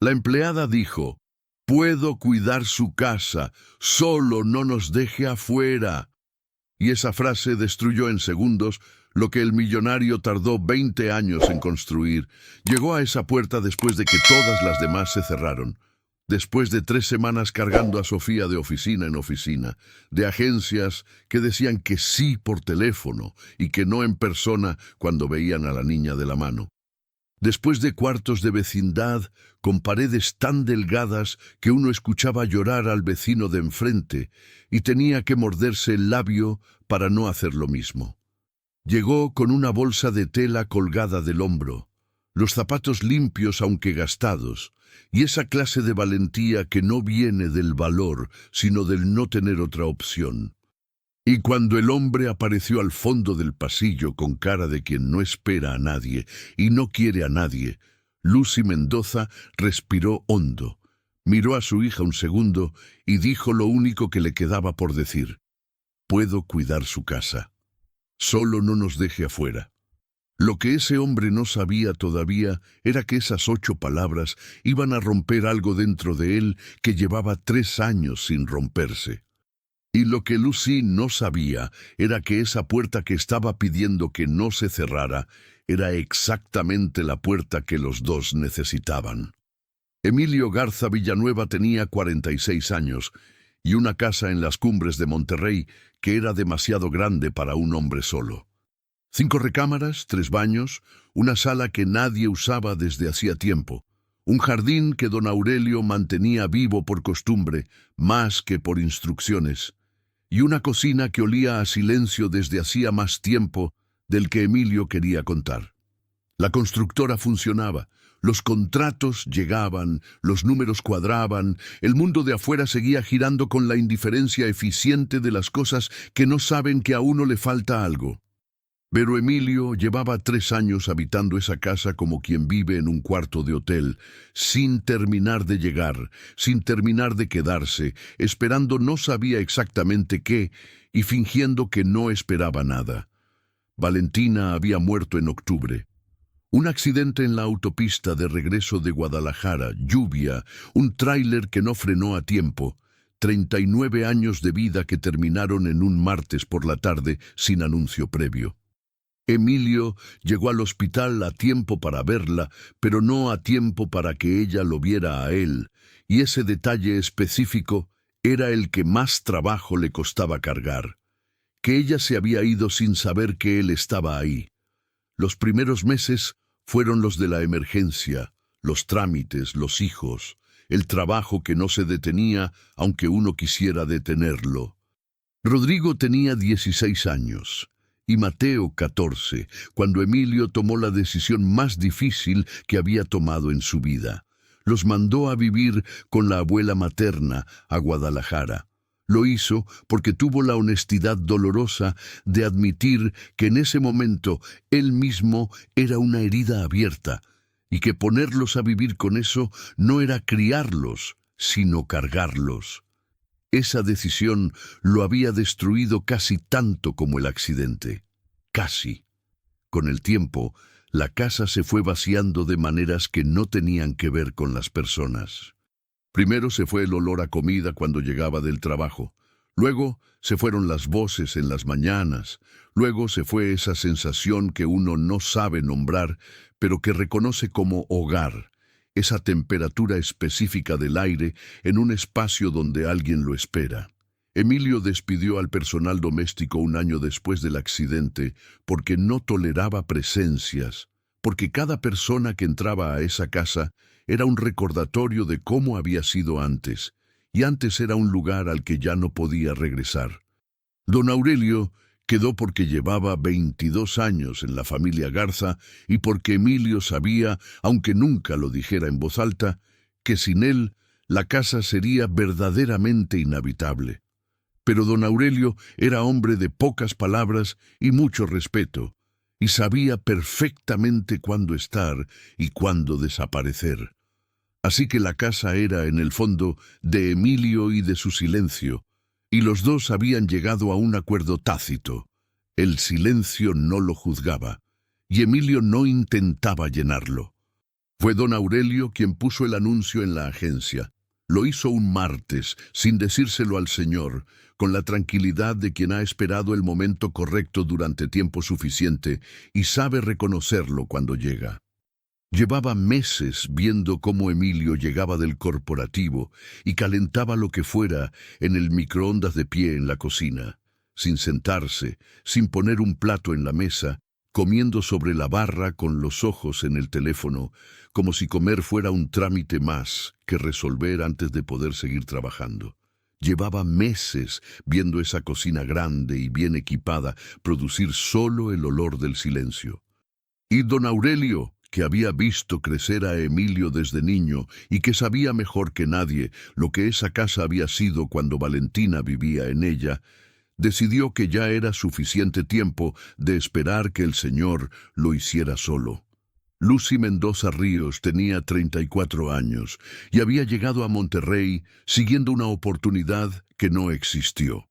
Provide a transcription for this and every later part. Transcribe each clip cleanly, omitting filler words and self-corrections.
La empleada dijo: «Puedo cuidar su casa, solo no nos deje afuera». Y esa frase destruyó en segundos lo que el millonario tardó 20 años en construir. Llegó a esa puerta después de que todas las demás se cerraron. Después de 3 semanas cargando a Sofía de oficina en oficina, de agencias que decían que sí por teléfono y que no en persona cuando veían a la niña de la mano. Después de cuartos de vecindad, con paredes tan delgadas que uno escuchaba llorar al vecino de enfrente y tenía que morderse el labio para no hacer lo mismo. Llegó con una bolsa de tela colgada del hombro, los zapatos limpios aunque gastados, y esa clase de valentía que no viene del valor, sino del no tener otra opción. Y cuando el hombre apareció al fondo del pasillo con cara de quien no espera a nadie y no quiere a nadie, Lucy Mendoza respiró hondo, miró a su hija un segundo y dijo lo único que le quedaba por decir: «Puedo cuidar su casa. Solo no nos deje afuera». Lo que ese hombre no sabía todavía era que esas 8 palabras iban a romper algo dentro de él que llevaba 3 años sin romperse. Y lo que Lucy no sabía era que esa puerta que estaba pidiendo que no se cerrara era exactamente la puerta que los dos necesitaban. Emilio Garza Villanueva tenía 46 años y una casa en las cumbres de Monterrey que era demasiado grande para un hombre solo. 5 recámaras, 3 baños, una sala que nadie usaba desde hacía tiempo, un jardín que don Aurelio mantenía vivo por costumbre, más que por instrucciones, y una cocina que olía a silencio desde hacía más tiempo del que Emilio quería contar. La constructora funcionaba, los contratos llegaban, los números cuadraban, el mundo de afuera seguía girando con la indiferencia eficiente de las cosas que no saben que a uno le falta algo. Pero Emilio llevaba 3 años habitando esa casa como quien vive en un cuarto de hotel, sin terminar de llegar, sin terminar de quedarse, esperando no sabía exactamente qué y fingiendo que no esperaba nada. Valentina había muerto en octubre. Un accidente en la autopista de regreso de Guadalajara, lluvia, un tráiler que no frenó a tiempo, 39 años de vida que terminaron en un martes por la tarde sin anuncio previo. Emilio llegó al hospital a tiempo para verla, pero no a tiempo para que ella lo viera a él, y ese detalle específico era el que más trabajo le costaba cargar, que ella se había ido sin saber que él estaba ahí. Los primeros meses fueron los de la emergencia, los trámites, los hijos, el trabajo que no se detenía aunque uno quisiera detenerlo. Rodrigo tenía 16 años. Y Mateo 14, cuando Emilio tomó la decisión más difícil que había tomado en su vida. Los mandó a vivir con la abuela materna a Guadalajara. Lo hizo porque tuvo la honestidad dolorosa de admitir que en ese momento él mismo era una herida abierta y que ponerlos a vivir con eso no era criarlos, sino cargarlos. Esa decisión lo había destruido casi tanto como el accidente. Casi. Con el tiempo, la casa se fue vaciando de maneras que no tenían que ver con las personas. Primero se fue el olor a comida cuando llegaba del trabajo. Luego se fueron las voces en las mañanas. Luego se fue esa sensación que uno no sabe nombrar, pero que reconoce como hogar. Esa temperatura específica del aire en un espacio donde alguien lo espera. Emilio despidió al personal doméstico un año después del accidente porque no toleraba presencias, porque cada persona que entraba a esa casa era un recordatorio de cómo había sido antes, y antes era un lugar al que ya no podía regresar. Don Aurelio quedó porque llevaba 22 años en la familia Garza y porque Emilio sabía, aunque nunca lo dijera en voz alta, que sin él la casa sería verdaderamente inhabitable. Pero don Aurelio era hombre de pocas palabras y mucho respeto, y sabía perfectamente cuándo estar y cuándo desaparecer. Así que la casa era, en el fondo, de Emilio y de su silencio, y los dos habían llegado a un acuerdo tácito. El silencio no lo juzgaba, y Emilio no intentaba llenarlo. Fue don Aurelio quien puso el anuncio en la agencia. Lo hizo un martes, sin decírselo al señor, con la tranquilidad de quien ha esperado el momento correcto durante tiempo suficiente y sabe reconocerlo cuando llega. Llevaba meses viendo cómo Emilio llegaba del corporativo y calentaba lo que fuera en el microondas de pie en la cocina, sin sentarse, sin poner un plato en la mesa, comiendo sobre la barra con los ojos en el teléfono, como si comer fuera un trámite más que resolver antes de poder seguir trabajando. Llevaba meses viendo esa cocina grande y bien equipada producir solo el olor del silencio. Y don Aurelio, que había visto crecer a Emilio desde niño y que sabía mejor que nadie lo que esa casa había sido cuando Valentina vivía en ella, decidió que ya era suficiente tiempo de esperar que el señor lo hiciera solo. Lucy Mendoza Ríos tenía 34 años y había llegado a Monterrey siguiendo una oportunidad que no existió.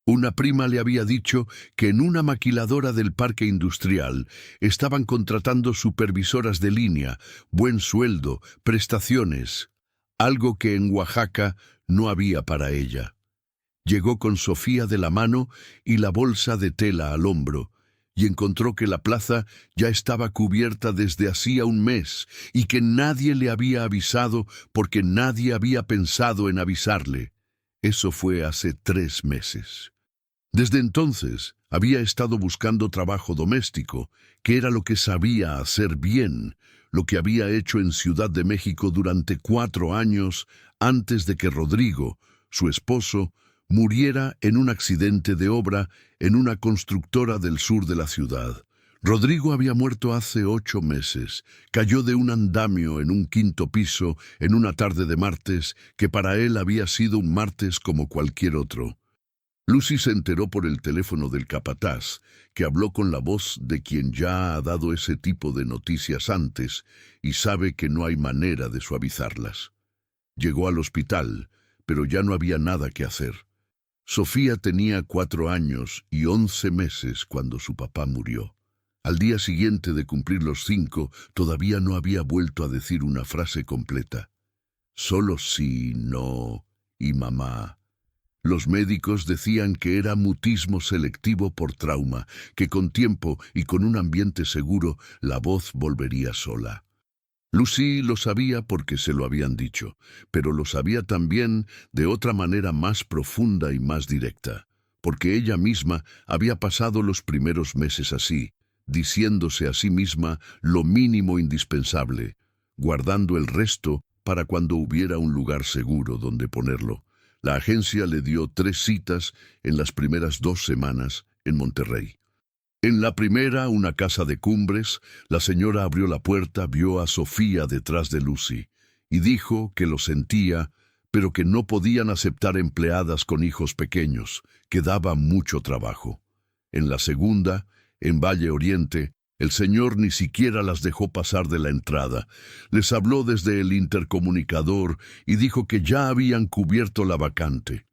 Una prima le había dicho que en una maquiladora del parque industrial estaban contratando supervisoras de línea, buen sueldo, prestaciones, algo que en Oaxaca no había para ella. Llegó con Sofía de la mano y la bolsa de tela al hombro, y encontró que la plaza ya estaba cubierta desde hacía un mes y que nadie le había avisado porque nadie había pensado en avisarle. Eso fue hace 3 meses. Desde entonces había estado buscando trabajo doméstico, que era lo que sabía hacer bien, lo que había hecho en Ciudad de México durante 4 años antes de que Rodrigo, su esposo, muriera en un accidente de obra en una constructora del sur de la ciudad. Rodrigo había muerto hace 8 meses. Cayó de un andamio en un 5º piso en una tarde de martes que para él había sido un martes como cualquier otro. Lucy se enteró por el teléfono del capataz, que habló con la voz de quien ya ha dado ese tipo de noticias antes y sabe que no hay manera de suavizarlas. Llegó al hospital, pero ya no había nada que hacer. Sofía tenía 4 años y 11 meses cuando su papá murió. Al día siguiente de cumplir los 5, todavía no había vuelto a decir una frase completa. Solo sí, no y mamá. Los médicos decían que era mutismo selectivo por trauma, que con tiempo y con un ambiente seguro la voz volvería sola. Lucy lo sabía porque se lo habían dicho, pero lo sabía también de otra manera más profunda y más directa, porque ella misma había pasado los primeros meses así, diciéndose a sí misma lo mínimo indispensable, guardando el resto para cuando hubiera un lugar seguro donde ponerlo. La agencia le dio 3 citas en las primeras 2 semanas en Monterrey. En la primera, una casa de Cumbres, la señora abrió la puerta, vio a Sofía detrás de Lucy y dijo que lo sentía, pero que no podían aceptar empleadas con hijos pequeños, que daba mucho trabajo. En la segunda, en Valle Oriente, el señor ni siquiera las dejó pasar de la entrada. Les habló desde el intercomunicador y dijo que ya habían cubierto la vacante.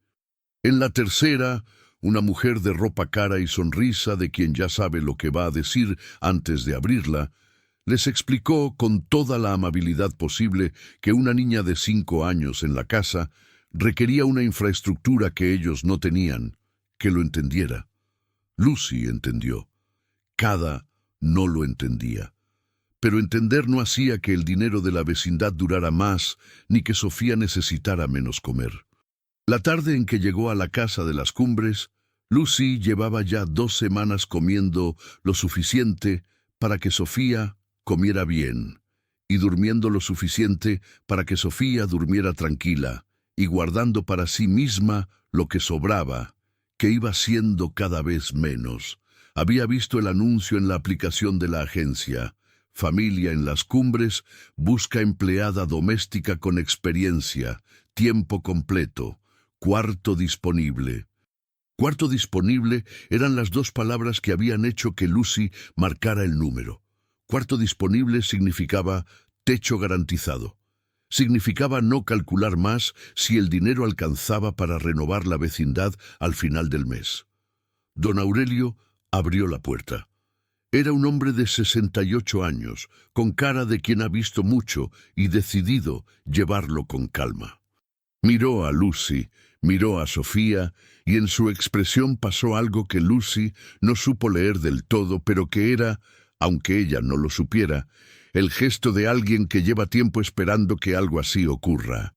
En la tercera, una mujer de ropa cara y sonrisa de quien ya sabe lo que va a decir antes de abrirla, les explicó con toda la amabilidad posible que una niña de 5 años en la casa requería una infraestructura que ellos no tenían, que lo entendiera. Lucy entendió. Cada no lo entendía. Pero entender no hacía que el dinero de la vecindad durara más, ni que Sofía necesitara menos comer. La tarde en que llegó a la casa de las Cumbres, Lucy llevaba ya 2 semanas comiendo lo suficiente para que Sofía comiera bien, y durmiendo lo suficiente para que Sofía durmiera tranquila, y guardando para sí misma lo que sobraba, que iba siendo cada vez menos. Había visto el anuncio en la aplicación de la agencia. Familia en las Cumbres busca empleada doméstica con experiencia, tiempo completo, cuarto disponible. Cuarto disponible eran las 2 palabras que habían hecho que Lucy marcara el número. Cuarto disponible significaba techo garantizado. Significaba no calcular más si el dinero alcanzaba para renovar la vecindad al final del mes. Don Aurelio abrió la puerta. Era un hombre de 68 años, con cara de quien ha visto mucho y decidido llevarlo con calma. Miró a Lucy, miró a Sofía, y en su expresión pasó algo que Lucy no supo leer del todo, pero que era, aunque ella no lo supiera, el gesto de alguien que lleva tiempo esperando que algo así ocurra.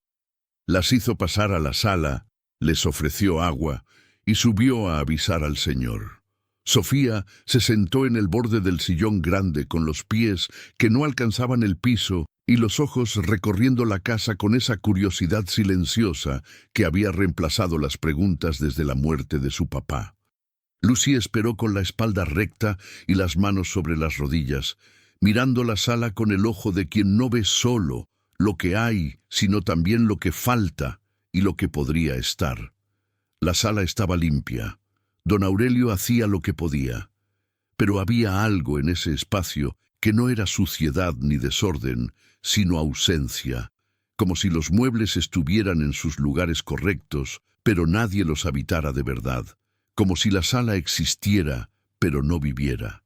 Las hizo pasar a la sala, les ofreció agua y subió a avisar al señor. Sofía se sentó en el borde del sillón grande con los pies que no alcanzaban el piso y los ojos recorriendo la casa con esa curiosidad silenciosa que había reemplazado las preguntas desde la muerte de su papá. Lucy esperó con la espalda recta y las manos sobre las rodillas, mirando la sala con el ojo de quien no ve solo lo que hay, sino también lo que falta y lo que podría estar. La sala estaba limpia. Don Aurelio hacía lo que podía, pero había algo en ese espacio que no era suciedad ni desorden, sino ausencia, como si los muebles estuvieran en sus lugares correctos, pero nadie los habitara de verdad, como si la sala existiera, pero no viviera.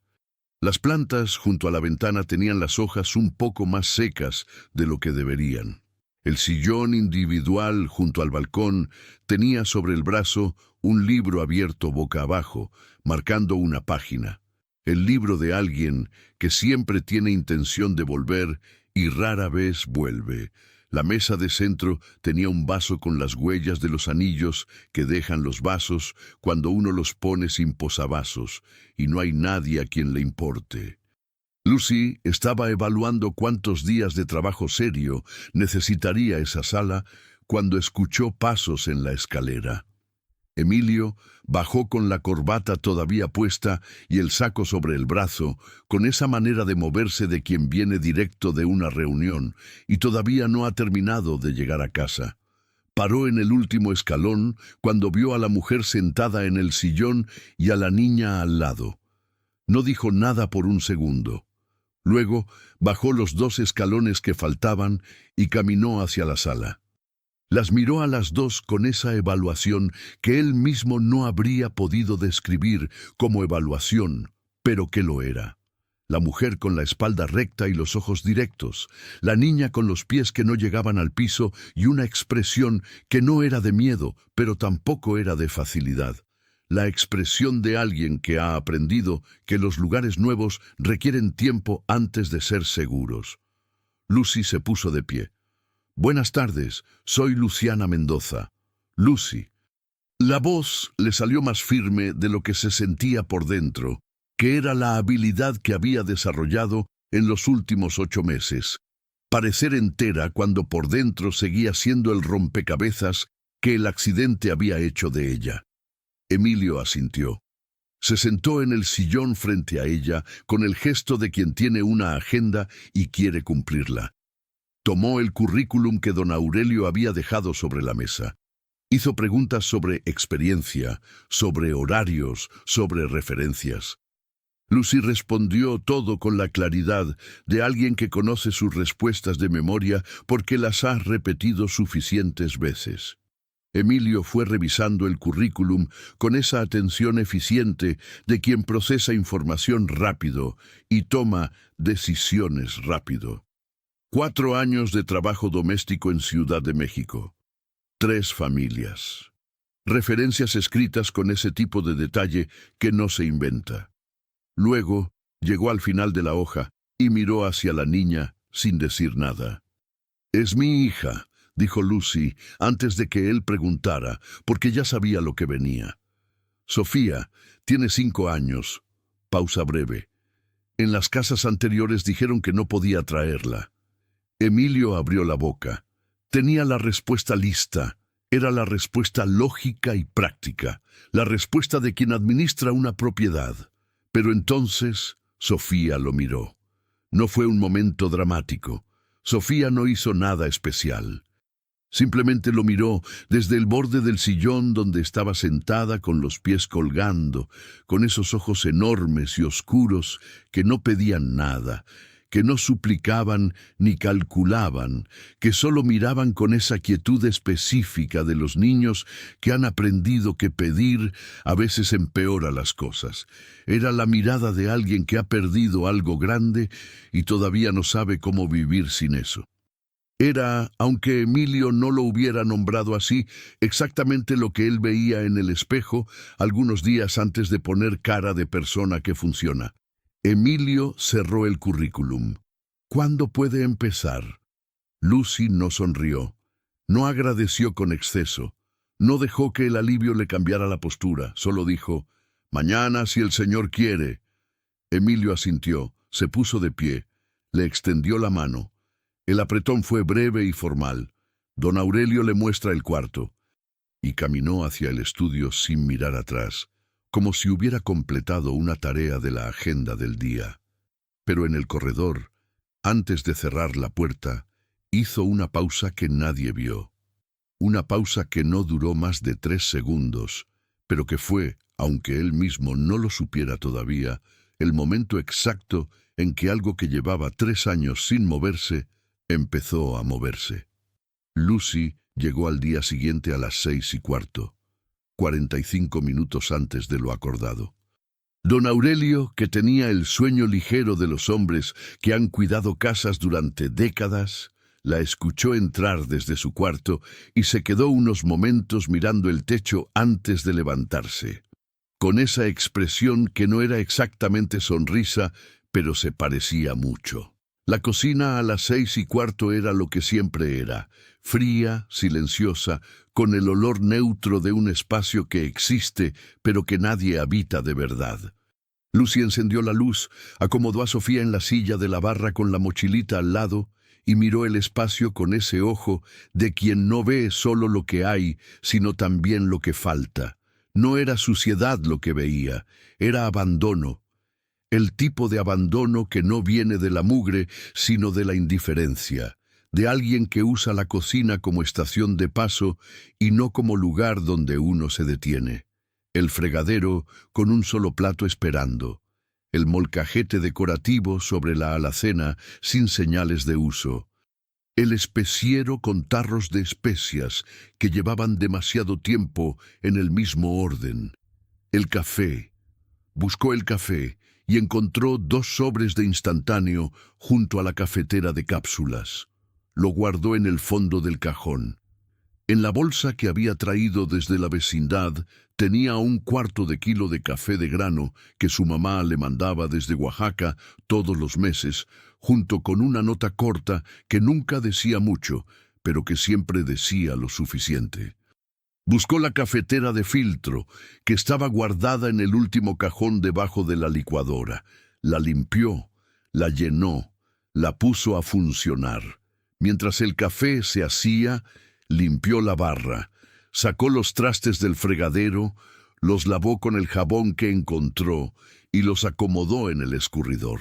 Las plantas junto a la ventana tenían las hojas un poco más secas de lo que deberían. El sillón individual junto al balcón tenía sobre el brazo un libro abierto boca abajo, marcando una página. El libro de alguien que siempre tiene intención de volver y rara vez vuelve. La mesa de centro tenía un vaso con las huellas de los anillos que dejan los vasos cuando uno los pone sin posavasos, y no hay nadie a quien le importe. Lucy estaba evaluando cuántos días de trabajo serio necesitaría esa sala cuando escuchó pasos en la escalera. Emilio bajó con la corbata todavía puesta y el saco sobre el brazo, con esa manera de moverse de quien viene directo de una reunión y todavía no ha terminado de llegar a casa. Paró en el último escalón cuando vio a la mujer sentada en el sillón y a la niña al lado. No dijo nada por un segundo. Luego bajó los 2 escalones que faltaban y caminó hacia la sala. Las miró a las dos con esa evaluación que él mismo no habría podido describir como evaluación, pero que lo era. La mujer con la espalda recta y los ojos directos, la niña con los pies que no llegaban al piso y una expresión que no era de miedo, pero tampoco era de facilidad. La expresión de alguien que ha aprendido que los lugares nuevos requieren tiempo antes de ser seguros. Lucy se puso de pie. «Buenas tardes, soy Luciana Mendoza». «Lucy». La voz le salió más firme de lo que se sentía por dentro, que era la habilidad que había desarrollado en los últimos 8 meses. Parecer entera cuando por dentro seguía siendo el rompecabezas que el accidente había hecho de ella. Emilio asintió. Se sentó en el sillón frente a ella con el gesto de quien tiene una agenda y quiere cumplirla. Tomó el currículum que don Aurelio había dejado sobre la mesa. Hizo preguntas sobre experiencia, sobre horarios, sobre referencias. Lucy respondió todo con la claridad de alguien que conoce sus respuestas de memoria porque las ha repetido suficientes veces. Emilio fue revisando el currículum con esa atención eficiente de quien procesa información rápido y toma decisiones rápido. 4 años de trabajo doméstico en Ciudad de México. 3 familias. Referencias escritas con ese tipo de detalle que no se inventa. Luego llegó al final de la hoja y miró hacia la niña sin decir nada. «Es mi hija», dijo Lucy antes de que él preguntara, porque ya sabía lo que venía. «Sofía, tiene 5 años». Pausa breve. En las casas anteriores dijeron que no podía traerla. Emilio abrió la boca. Tenía la respuesta lista. Era la respuesta lógica y práctica, la respuesta de quien administra una propiedad. Pero entonces Sofía lo miró. No fue un momento dramático. Sofía no hizo nada especial. Simplemente lo miró desde el borde del sillón donde estaba sentada con los pies colgando, con esos ojos enormes y oscuros que no pedían nada, que no suplicaban ni calculaban, que solo miraban con esa quietud específica de los niños que han aprendido que pedir a veces empeora las cosas. Era la mirada de alguien que ha perdido algo grande y todavía no sabe cómo vivir sin eso. Era, aunque Emilio no lo hubiera nombrado así, exactamente lo que él veía en el espejo algunos días antes de poner cara de persona que funciona. Emilio cerró el currículum. ¿Cuándo puede empezar? Lucy no sonrió. No agradeció con exceso. No dejó que el alivio le cambiara la postura. Solo dijo, «Mañana, si el señor quiere». Emilio asintió, se puso de pie, le extendió la mano. El apretón fue breve y formal. Don Aurelio le muestra el cuarto. Y caminó hacia el estudio sin mirar atrás, como si hubiera completado una tarea de la agenda del día. Pero en el corredor, antes de cerrar la puerta, hizo una pausa que nadie vio. Una pausa que no duró más de 3 segundos, pero que fue, aunque él mismo no lo supiera todavía, el momento exacto en que algo que llevaba 3 años sin moverse, empezó a moverse. Lucy llegó al día siguiente a las 6:15, 45 minutos antes de lo acordado. Don Aurelio, que tenía el sueño ligero de los hombres que han cuidado casas durante décadas, la escuchó entrar desde su cuarto y se quedó unos momentos mirando el techo antes de levantarse, con esa expresión que no era exactamente sonrisa, pero se parecía mucho. La cocina a las 6:15 era lo que siempre era, fría, silenciosa, con el olor neutro de un espacio que existe, pero que nadie habita de verdad. Lucy encendió la luz, acomodó a Sofía en la silla de la barra con la mochilita al lado y miró el espacio con ese ojo de quien no ve solo lo que hay, sino también lo que falta. No era suciedad lo que veía, era abandono. El tipo de abandono que no viene de la mugre, sino de la indiferencia, de alguien que usa la cocina como estación de paso y no como lugar donde uno se detiene. El fregadero con un solo plato esperando, el molcajete decorativo sobre la alacena sin señales de uso, el especiero con tarros de especias que llevaban demasiado tiempo en el mismo orden, el café. Buscó el café y encontró 2 sobres de instantáneo junto a la cafetera de cápsulas. Lo guardó en el fondo del cajón. En la bolsa que había traído desde la vecindad tenía 1/4 de kilo de café de grano que su mamá le mandaba desde Oaxaca todos los meses, junto con una nota corta que nunca decía mucho, pero que siempre decía lo suficiente. Buscó la cafetera de filtro, que estaba guardada en el último cajón debajo de la licuadora. La limpió, la llenó, la puso a funcionar. Mientras el café se hacía, limpió la barra, sacó los trastes del fregadero, los lavó con el jabón que encontró y los acomodó en el escurridor.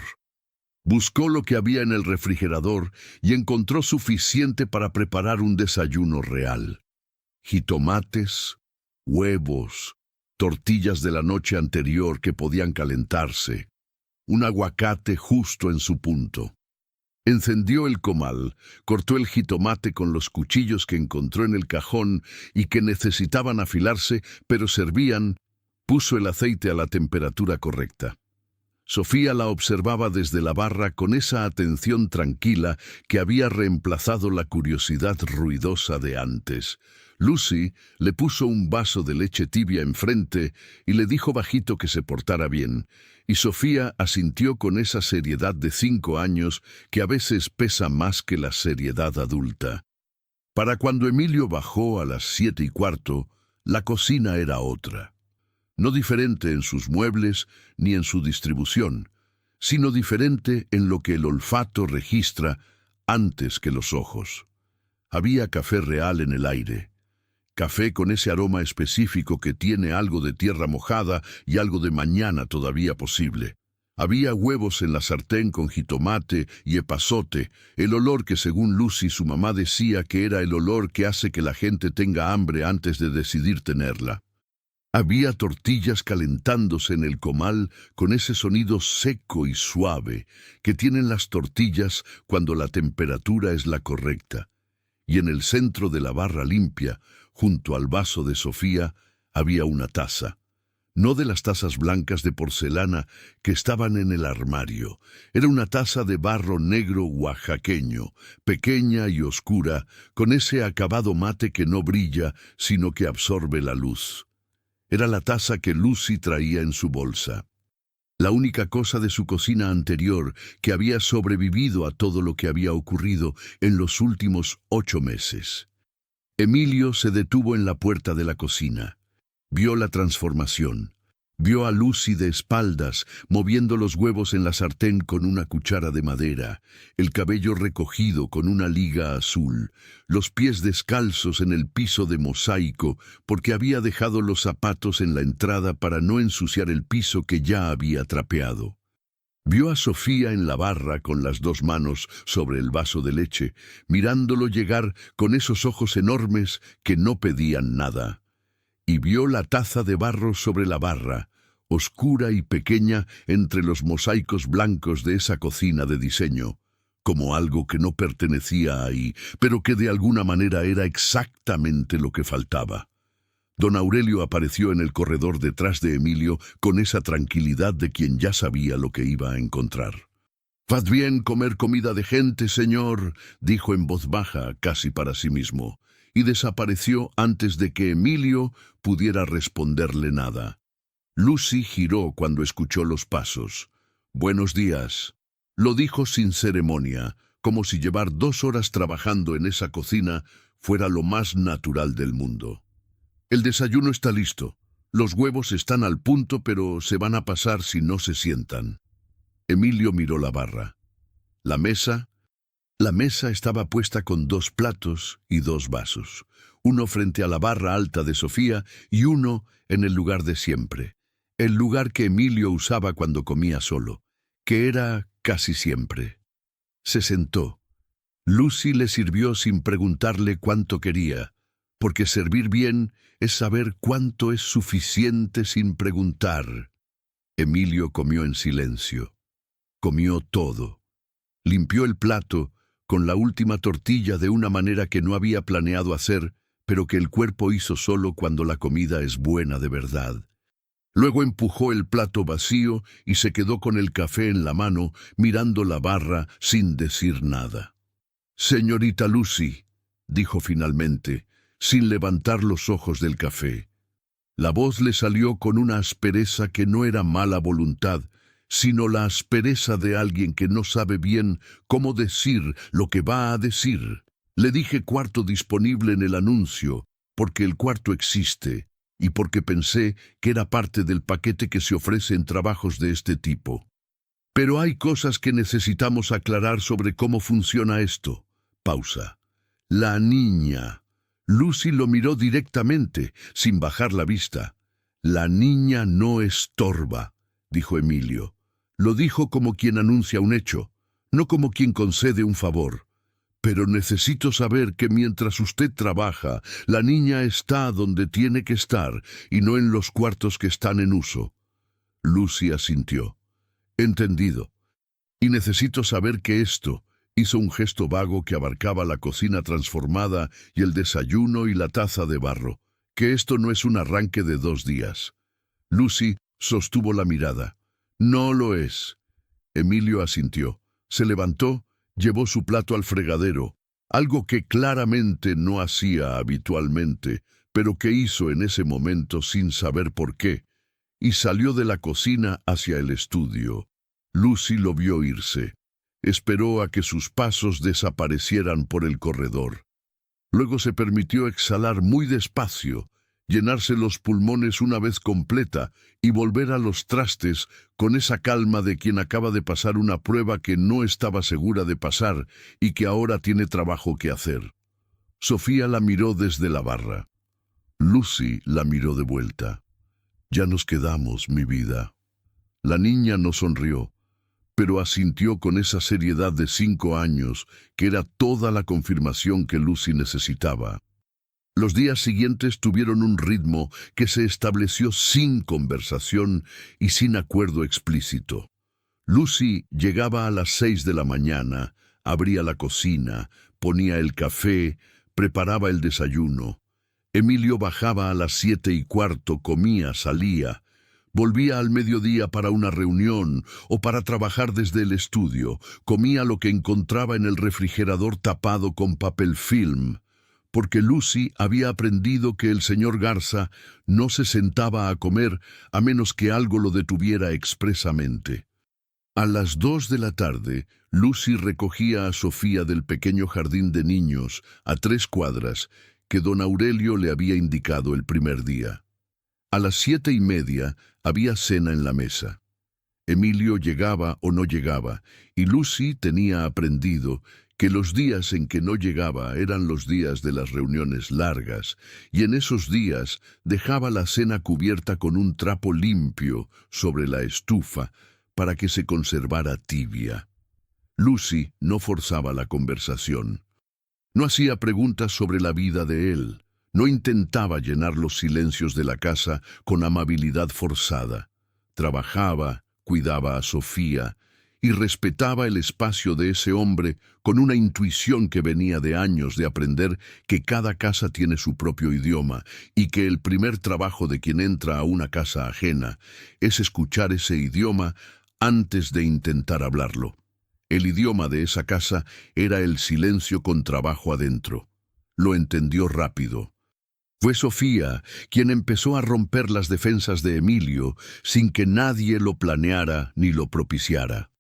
Buscó lo que había en el refrigerador y encontró suficiente para preparar un desayuno real. Jitomates, huevos, tortillas de la noche anterior que podían calentarse, un aguacate justo en su punto. Encendió el comal, cortó el jitomate con los cuchillos que encontró en el cajón y que necesitaban afilarse, pero servían, puso el aceite a la temperatura correcta. Sofía la observaba desde la barra con esa atención tranquila que había reemplazado la curiosidad ruidosa de antes. Lucy le puso un vaso de leche tibia enfrente y le dijo bajito que se portara bien, y Sofía asintió con esa seriedad de 5 años que a veces pesa más que la seriedad adulta. Para cuando Emilio bajó a las 7:15, la cocina era otra. No diferente en sus muebles ni en su distribución, sino diferente en lo que el olfato registra antes que los ojos. Había café real en el aire. Café con ese aroma específico que tiene algo de tierra mojada y algo de mañana todavía posible. Había huevos en la sartén con jitomate y epazote, el olor que según Lucy su mamá decía que era el olor que hace que la gente tenga hambre antes de decidir tenerla. Había tortillas calentándose en el comal con ese sonido seco y suave que tienen las tortillas cuando la temperatura es la correcta. Y en el centro de la barra limpia, junto al vaso de Sofía, había una taza. No de las tazas blancas de porcelana que estaban en el armario. Era una taza de barro negro oaxaqueño, pequeña y oscura, con ese acabado mate que no brilla, sino que absorbe la luz. Era la taza que Lucy traía en su bolsa. La única cosa de su cocina anterior que había sobrevivido a todo lo que había ocurrido en los últimos 8 meses. Emilio se detuvo en la puerta de la cocina. Vio la transformación. Vio a Lucy de espaldas, moviendo los huevos en la sartén con una cuchara de madera, el cabello recogido con una liga azul, los pies descalzos en el piso de mosaico, porque había dejado los zapatos en la entrada para no ensuciar el piso que ya había trapeado. Vio a Sofía en la barra con las 2 manos sobre el vaso de leche, mirándolo llegar con esos ojos enormes que no pedían nada. Y vio la taza de barro sobre la barra, oscura y pequeña entre los mosaicos blancos de esa cocina de diseño, como algo que no pertenecía ahí, pero que de alguna manera era exactamente lo que faltaba. Don Aurelio apareció en el corredor detrás de Emilio con esa tranquilidad de quien ya sabía lo que iba a encontrar. «Faz bien comer comida de gente, señor», dijo en voz baja, casi para sí mismo, y desapareció antes de que Emilio pudiera responderle nada. Lucy giró cuando escuchó los pasos. «Buenos días», lo dijo sin ceremonia, como si llevar 2 horas trabajando en esa cocina fuera lo más natural del mundo. «El desayuno está listo. Los huevos están al punto, pero se van a pasar si no se sientan». Emilio miró la barra. La mesa estaba puesta con 2 platos y 2 vasos, uno frente a la barra alta de Sofía y uno en el lugar de siempre, el lugar que Emilio usaba cuando comía solo, que era casi siempre. Se sentó. Lucy le sirvió sin preguntarle cuánto quería, porque servir bien es saber cuánto es suficiente sin preguntar. Emilio comió en silencio. Comió todo. Limpió el plato con la última tortilla de una manera que no había planeado hacer, pero que el cuerpo hizo solo cuando la comida es buena de verdad. Luego empujó el plato vacío y se quedó con el café en la mano, mirando la barra sin decir nada. «Señorita Lucy», dijo finalmente, sin levantar los ojos del café. La voz le salió con una aspereza que no era mala voluntad, sino la aspereza de alguien que no sabe bien cómo decir lo que va a decir. «Le dije cuarto disponible en el anuncio, porque el cuarto existe, y porque pensé que era parte del paquete que se ofrece en trabajos de este tipo. Pero hay cosas que necesitamos aclarar sobre cómo funciona esto». Pausa. «La niña». Lucy lo miró directamente, sin bajar la vista. «La niña no estorba», dijo Emilio. Lo dijo como quien anuncia un hecho, no como quien concede un favor. «Pero necesito saber que mientras usted trabaja, la niña está donde tiene que estar y no en los cuartos que están en uso». Lucy asintió. «Entendido. Y necesito saber que esto», hizo un gesto vago que abarcaba la cocina transformada y el desayuno y la taza de barro, «que esto no es un arranque de 2 días». Lucy sostuvo la mirada. «No lo es». Emilio asintió. Se levantó, llevó su plato al fregadero, algo que claramente no hacía habitualmente, pero que hizo en ese momento sin saber por qué, y salió de la cocina hacia el estudio. Lucy lo vio irse. Esperó a que sus pasos desaparecieran por el corredor. Luego se permitió exhalar muy despacio, llenarse los pulmones una vez completa y volver a los trastes con esa calma de quien acaba de pasar una prueba que no estaba segura de pasar y que ahora tiene trabajo que hacer. Sofía la miró desde la barra. Lucy la miró de vuelta. «Ya nos quedamos, mi vida». La niña no sonrió, pero asintió con esa seriedad de 5 años que era toda la confirmación que Lucy necesitaba. Los días siguientes tuvieron un ritmo que se estableció sin conversación y sin acuerdo explícito. Lucy llegaba a las 6 de la mañana, abría la cocina, ponía el café, preparaba el desayuno. Emilio bajaba a las 7:15, comía, salía. Volvía al mediodía para una reunión o para trabajar desde el estudio. Comía lo que encontraba en el refrigerador tapado con papel film, porque Lucy había aprendido que el señor Garza no se sentaba a comer a menos que algo lo detuviera expresamente. A las 2 de la tarde, Lucy recogía a Sofía del pequeño jardín de niños a 3 cuadras que don Aurelio le había indicado el primer día. A las 7:30 había cena en la mesa. Emilio llegaba o no llegaba, y Lucy tenía aprendido que los días en que no llegaba eran los días de las reuniones largas, y en esos días dejaba la cena cubierta con un trapo limpio sobre la estufa para que se conservara tibia. Lucy no forzaba la conversación. No hacía preguntas sobre la vida de él. No intentaba llenar los silencios de la casa con amabilidad forzada. Trabajaba, cuidaba a Sofía y respetaba el espacio de ese hombre con una intuición que venía de años de aprender que cada casa tiene su propio idioma y que el primer trabajo de quien entra a una casa ajena es escuchar ese idioma antes de intentar hablarlo. El idioma de esa casa era el silencio con trabajo adentro. Lo entendió rápido. Fue Sofía quien empezó a romper las defensas de Emilio sin que nadie lo planeara ni lo propiciara.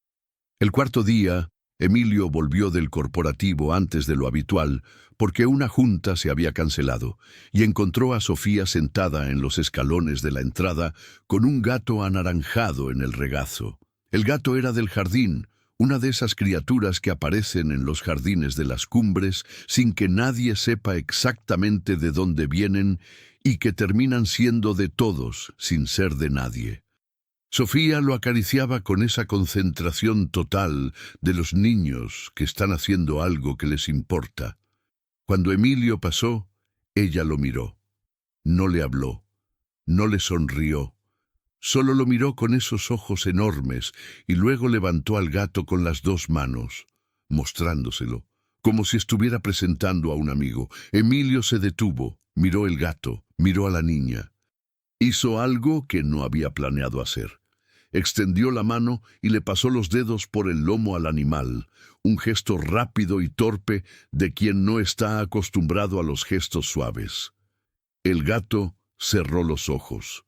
El cuarto día, Emilio volvió del corporativo antes de lo habitual porque una junta se había cancelado y encontró a Sofía sentada en los escalones de la entrada con un gato anaranjado en el regazo. El gato era del jardín, una de esas criaturas que aparecen en los jardines de las cumbres sin que nadie sepa exactamente de dónde vienen y que terminan siendo de todos sin ser de nadie. Sofía lo acariciaba con esa concentración total de los niños que están haciendo algo que les importa. Cuando Emilio pasó, ella lo miró. No le habló, no le sonrió. Solo lo miró con esos ojos enormes y luego levantó al gato con las 2 manos, mostrándoselo, como si estuviera presentando a un amigo. Emilio se detuvo, miró el gato, miró a la niña. Hizo algo que no había planeado hacer. Extendió la mano y le pasó los dedos por el lomo al animal, un gesto rápido y torpe de quien no está acostumbrado a los gestos suaves. El gato cerró los ojos.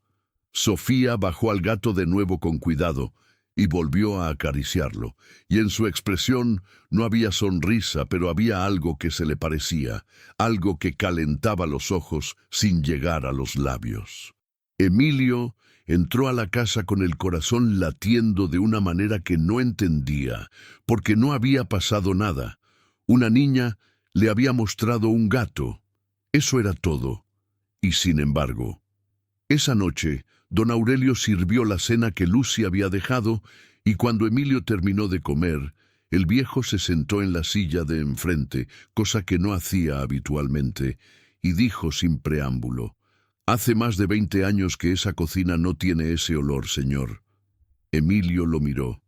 Sofía bajó al gato de nuevo con cuidado y volvió a acariciarlo, y en su expresión no había sonrisa, pero había algo que se le parecía, algo que calentaba los ojos sin llegar a los labios. Emilio entró a la casa con el corazón latiendo de una manera que no entendía, porque no había pasado nada. Una niña le había mostrado un gato. Eso era todo. Y sin embargo, esa noche, don Aurelio sirvió la cena que Lucy había dejado, y cuando Emilio terminó de comer, el viejo se sentó en la silla de enfrente, cosa que no hacía habitualmente, y dijo sin preámbulo: «Hace más de 20 años que esa cocina no tiene ese olor, señor». Emilio lo miró.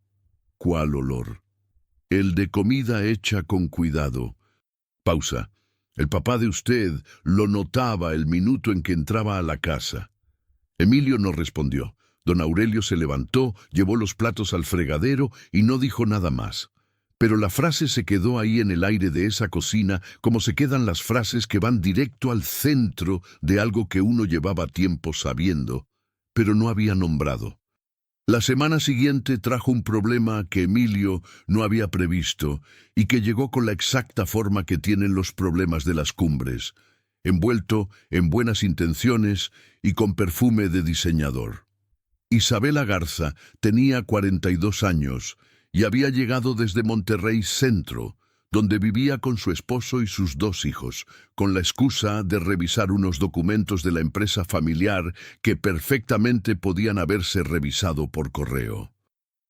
«¿Cuál olor?» «El de comida hecha con cuidado». Pausa. El papá de usted lo notaba el minuto en que entraba a la casa. Emilio no respondió. Don Aurelio se levantó, llevó los platos al fregadero y no dijo nada más. Pero la frase se quedó ahí en el aire de esa cocina, como se quedan las frases que van directo al centro de algo que uno llevaba tiempo sabiendo, pero no había nombrado. La semana siguiente trajo un problema que Emilio no había previsto y que llegó con la exacta forma que tienen los problemas de las cumbres, envuelto en buenas intenciones y con perfume de diseñador. Isabela Garza tenía 42 años y había llegado desde Monterrey Centro, donde vivía con su esposo y sus 2 hijos, con la excusa de revisar unos documentos de la empresa familiar que perfectamente podían haberse revisado por correo.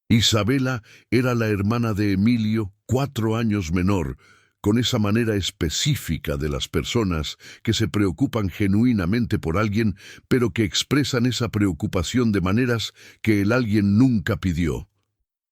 Isabela era la hermana de Emilio, 4 años menor, con esa manera específica de las personas que se preocupan genuinamente por alguien, pero que expresan esa preocupación de maneras que el alguien nunca pidió.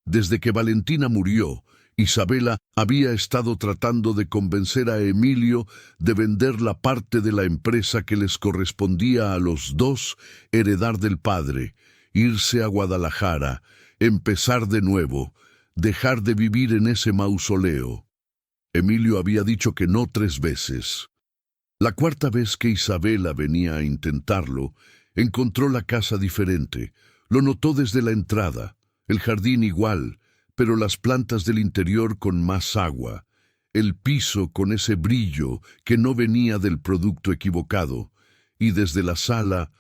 Desde que Valentina murió, Isabela había estado tratando de convencer a Emilio de vender la parte de la empresa que les correspondía a los dos, heredar del padre, irse a Guadalajara, empezar de nuevo, dejar de vivir en ese mausoleo. Emilio había dicho que no 3 veces. La cuarta vez que Isabela venía a intentarlo, encontró la casa diferente. Lo notó desde la entrada, el jardín igual, pero las plantas del interior con más agua, el piso con ese brillo que no venía del producto equivocado, y desde la sala,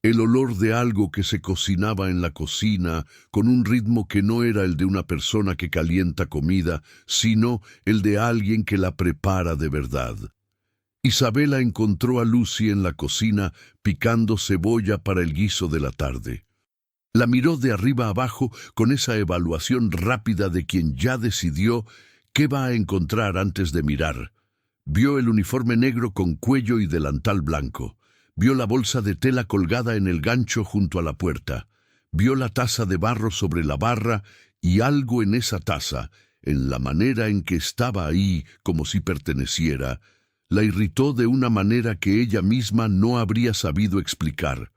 el olor de algo que se cocinaba en la cocina con un ritmo que no era el de una persona que calienta comida, sino el de alguien que la prepara de verdad. Isabela encontró a Lucy en la cocina picando cebolla para el guiso de la tarde. La miró de arriba abajo con esa evaluación rápida de quien ya decidió qué va a encontrar antes de mirar. Vio el uniforme negro con cuello y delantal blanco. Vio la bolsa de tela colgada en el gancho junto a la puerta. Vio la taza de barro sobre la barra y algo en esa taza, en la manera en que estaba ahí como si perteneciera, la irritó de una manera que ella misma no habría sabido explicar.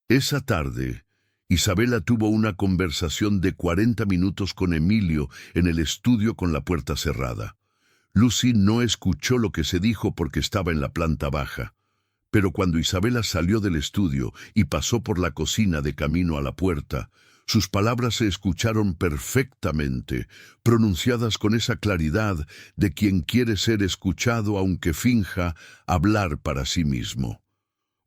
Esa tarde, Isabela tuvo una conversación de 40 minutos con Emilio en el estudio con la puerta cerrada. Lucy no escuchó lo que se dijo porque estaba en la planta baja. Pero cuando Isabela salió del estudio y pasó por la cocina de camino a la puerta, sus palabras se escucharon perfectamente, pronunciadas con esa claridad de quien quiere ser escuchado aunque finja hablar para sí mismo.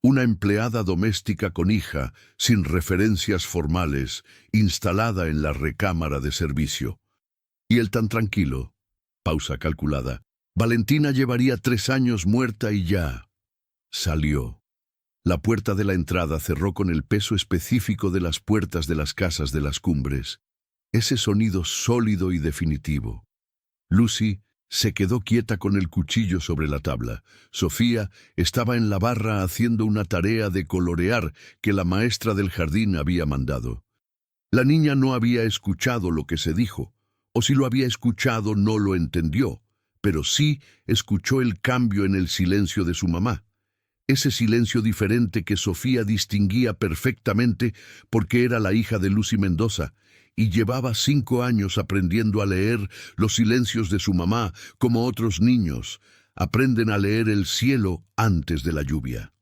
Una empleada doméstica con hija, sin referencias formales, instalada en la recámara de servicio. Y él tan tranquilo. Pausa calculada. Valentina llevaría 3 años muerta y ya. Salió. La puerta de la entrada cerró con el peso específico de las puertas de las casas de las cumbres. Ese sonido sólido y definitivo. Lucy se quedó quieta con el cuchillo sobre la tabla. Sofía estaba en la barra haciendo una tarea de colorear que la maestra del jardín había mandado. La niña no había escuchado lo que se dijo, o si lo había escuchado no lo entendió, pero sí escuchó el cambio en el silencio de su mamá. Ese silencio diferente que Sofía distinguía perfectamente porque era la hija de Lucy Mendoza, y llevaba 5 años aprendiendo a leer los silencios de su mamá como otros niños aprenden a leer el cielo antes de la lluvia.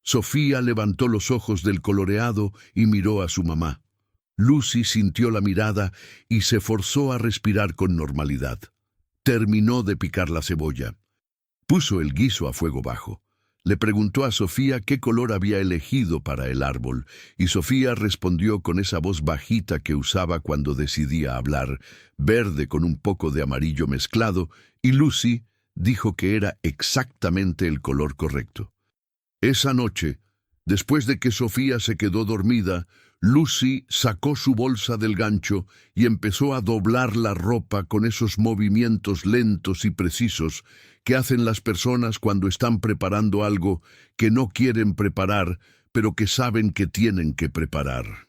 Sofía levantó los ojos del coloreado y miró a su mamá. Lucy sintió la mirada y se forzó a respirar con normalidad. Terminó de picar la cebolla. Puso el guiso a fuego bajo. Le preguntó a Sofía qué color había elegido para el árbol, y Sofía respondió con esa voz bajita que usaba cuando decidía hablar, verde con un poco de amarillo mezclado, y Lucy dijo que era exactamente el color correcto. Esa noche, después de que Sofía se quedó dormida, Lucy sacó su bolsa del gancho y empezó a doblar la ropa con esos movimientos lentos y precisos que hacen las personas cuando están preparando algo que no quieren preparar, pero que saben que tienen que preparar.